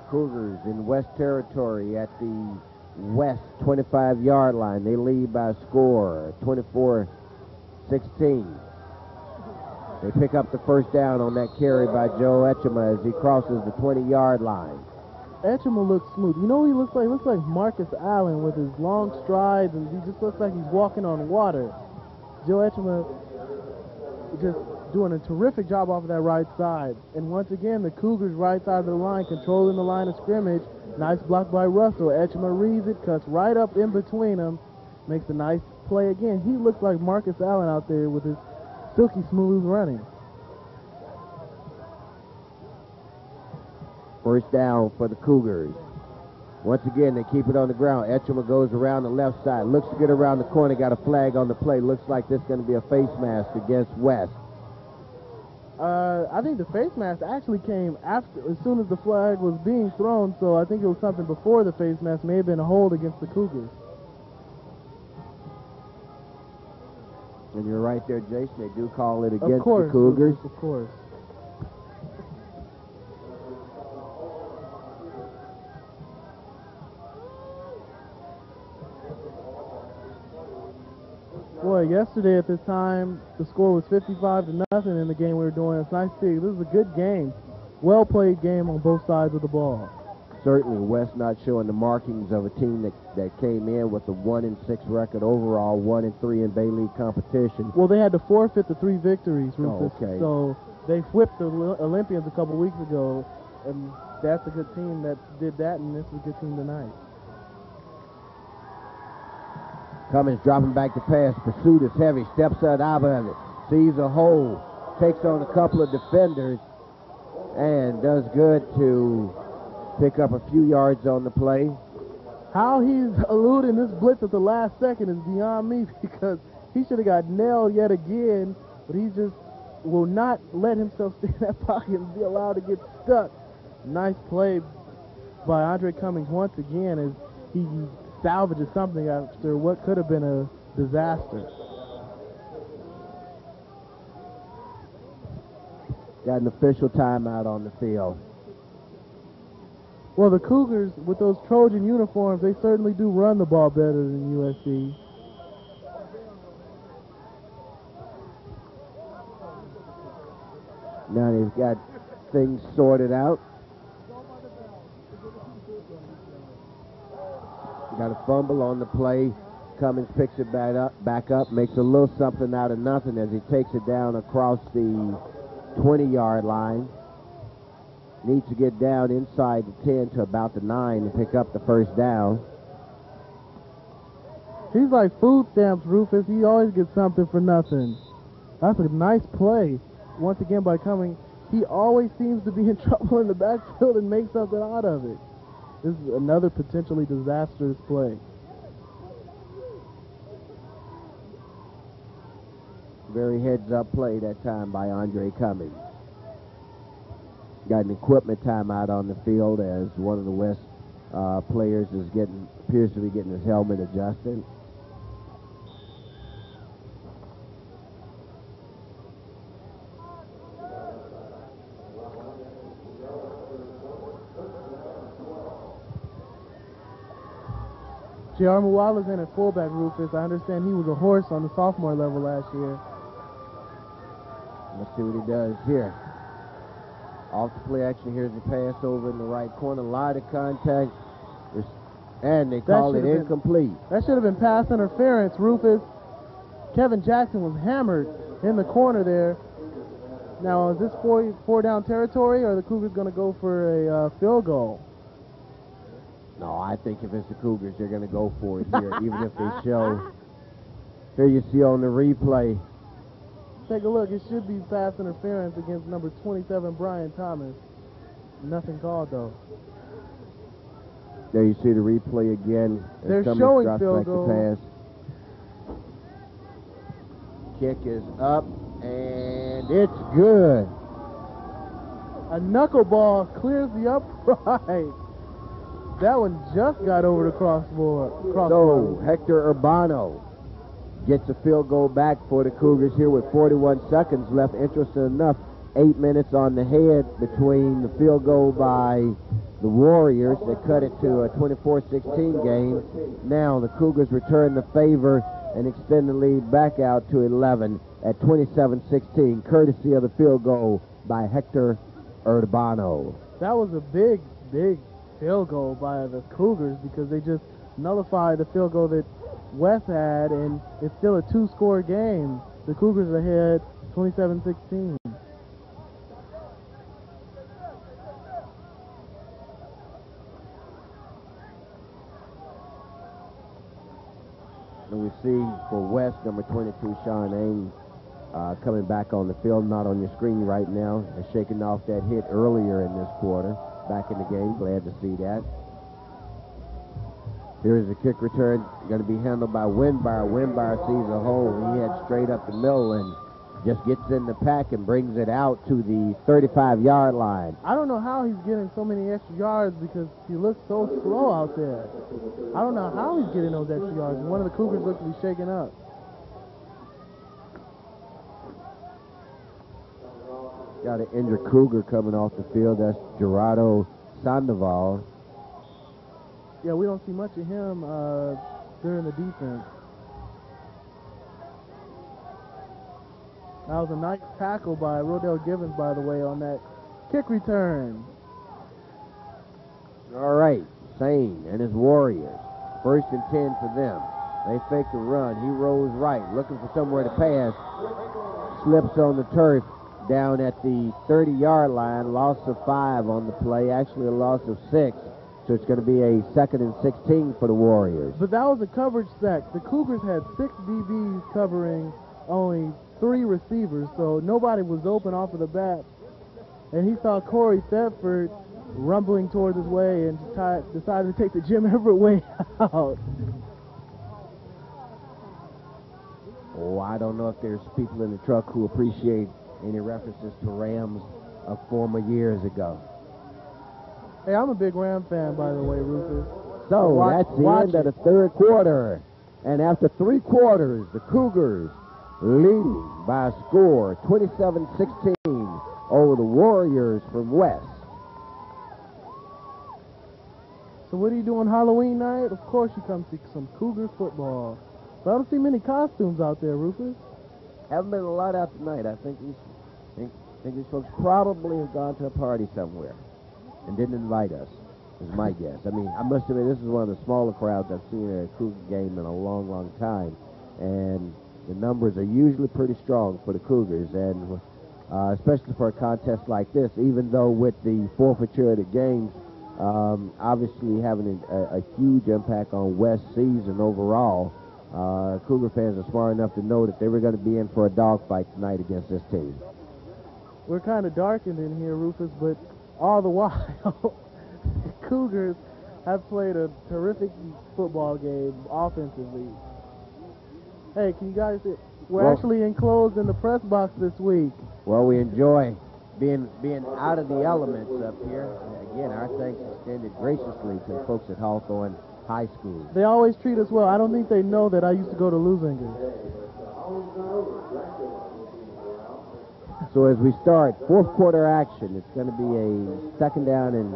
Cougars in West Territory at the West 25-yard line. They lead by a score, 24-16. They pick up the 1st down on that carry by Joe Etchemin as he crosses the 20-yard line. Etchemin looks smooth. You know what he looks like? He looks like Marcus Allen with his long strides, and he just looks like he's walking on water. Joe Etchemin just doing a terrific job off of that right side. And once again, the Cougars' right side of the line controlling the line of scrimmage. Nice block by Russell. Etchemin reads it, cuts right up in between them, makes a nice play again. He looks like Marcus Allen out there with his silky smooth running. 1st down for the Cougars. Once again, they keep it on the ground. Etchemin goes around the left side. Looks to get around the corner. Got a flag on the play. Looks like this is going to be a face mask against West. I think the face mask actually came after, as soon as the flag was being thrown, so I think it was something before the face mask. May have been a hold against the Cougars. And you're right there, Jason. They do call it against Of course, the Cougars. Of course. Boy, yesterday at this time, the score was 55-0 in the game we were doing. It's nice to see. This is a good game. Well-played game on both sides of the ball. Certainly, West not showing the markings of a team that came in with a 1-6 record overall, 1-3 in Bay League competition. Well, they had to forfeit the 3 victories, Rufus. Oh, okay. So they whipped the Olympians a couple weeks ago, and that's a good team that did that, and this is a good team tonight. Cummins dropping back to pass. Pursuit is heavy. Steps out of it. Sees a hole. Takes on a couple of defenders. And does good to pick up a few yards on the play. How he's eluding this blitz at the last second is beyond me, because he should have got nailed yet again, but he just will not let himself stay in that pocket and be allowed to get stuck. Nice play by Andre Cummings once again as he salvages something after what could have been a disaster. Got an official timeout on the field. Well, the Cougars, with those Trojan uniforms, they certainly do run the ball better than USC. Now they've got things sorted out. Got a fumble on the play. Cummins picks it back up, makes a little something out of nothing as he takes it down across the 20-yard line. needs to get down inside the 10 to about the 9 and pick up the first down. He's like food stamps, Rufus. He always gets something for nothing. That's a nice play. Once again, by coming, he always seems to be in trouble in the backfield and make something out of it. This is another potentially disastrous play. Very heads-up play that time by Andre Cummings. Got an equipment timeout on the field as one of the West players appears to be getting his helmet adjusted. J.R. Muala's in at fullback, Rufus. I understand he was a horse on the sophomore level last year. Let's see what he does here. Off the play action, here's the pass over in the right corner. Line of contact, and they call it incomplete. That should have been pass interference, Rufus. Kevin Jackson was hammered in the corner there. Now, is this four down territory, or are the Cougars going to go for a field goal? No, I think if it's the Cougars, they're going to go for it here, even if they show. Here you see on the replay. Take a look. It should be pass interference against number 27, Brian Thomas. Nothing called, though. There you see the replay again. They're showing field goal. The pass. Kick is up, and it's good. A knuckleball clears the upright. That one just got over the crossbar. So, Hector Urbano gets a field goal back for the Cougars here with 41 seconds left. Interesting enough, 8 minutes on the head between the field goal by the Warriors that cut it to a 24-16 game. Now the Cougars return the favor and extend the lead back out to 11 at 27-16, courtesy of the field goal by Hector Urbano. That was a big field goal by the Cougars because they just nullified the field goal that West had, and it's still a two-score game. The Cougars are ahead 27-16. And we see for West, number 22, Sean Ames, coming back on the field, not on your screen right now. They're shaking off that hit earlier in this quarter. Back in the game, glad to see that. Here's the kick return, going to be handled by Winbar. Winbar sees a hole. He heads straight up the middle and just gets in the pack and brings it out to the 35-yard line. I don't know how he's getting so many extra yards because he looks so slow out there. I don't know how he's getting those extra yards. One of the Cougars looks to be shaken up. Got an injured Cougar coming off the field. That's Gerardo Sandoval. Yeah, we don't see much of him during the defense. That was a nice tackle by Rodell Givens, by the way, on that kick return. All right, Sane and his Warriors. 1st and 10 for them. They fake the run. He rolls right, looking for somewhere to pass. Slips on the turf down at the 30-yard line. Loss of 5 on the play, actually a loss of 6. So it's going to be a 2nd and 16 for the Warriors. But that was a coverage sack. The Cougars had 6 DBs covering only 3 receivers, so nobody was open off of the bat. And he saw Corey Thetford rumbling towards his way and decided to take the Jim Everett way out. Oh, I don't know if there's people in the truck who appreciate any references to Rams of former years ago. Hey, I'm a big Ram fan, by the way, Rufus. So that's the end of the 3rd quarter. And after 3 quarters, the Cougars leading by a score 27-16 over the Warriors from West. So what do you do on Halloween night? Of course you come see some Cougar football. But I don't see many costumes out there, Rufus. Haven't been a lot out tonight. I think these folks probably have gone to a party somewhere and didn't invite us, is my guess. I mean, I must admit, this is one of the smaller crowds I've seen at a Cougar game in a long, long time. And the numbers are usually pretty strong for the Cougars. And especially for a contest like this, even though with the forfeiture of the games obviously having a huge impact on West's season overall. Cougar fans are smart enough to know that they were going to be in for a dogfight tonight against this team. We're kind of darkened in here, Rufus, but all the while, Cougars have played a terrific football game offensively. Hey, can you guys see? We're actually enclosed in the press box this week. Well, we enjoy being out of the elements up here. Again, our thanks extended graciously to the folks at Hawthorne High School. They always treat us well. I don't think they know that I used to go to Lusinger. So as we start fourth quarter action, it's going to be a second down and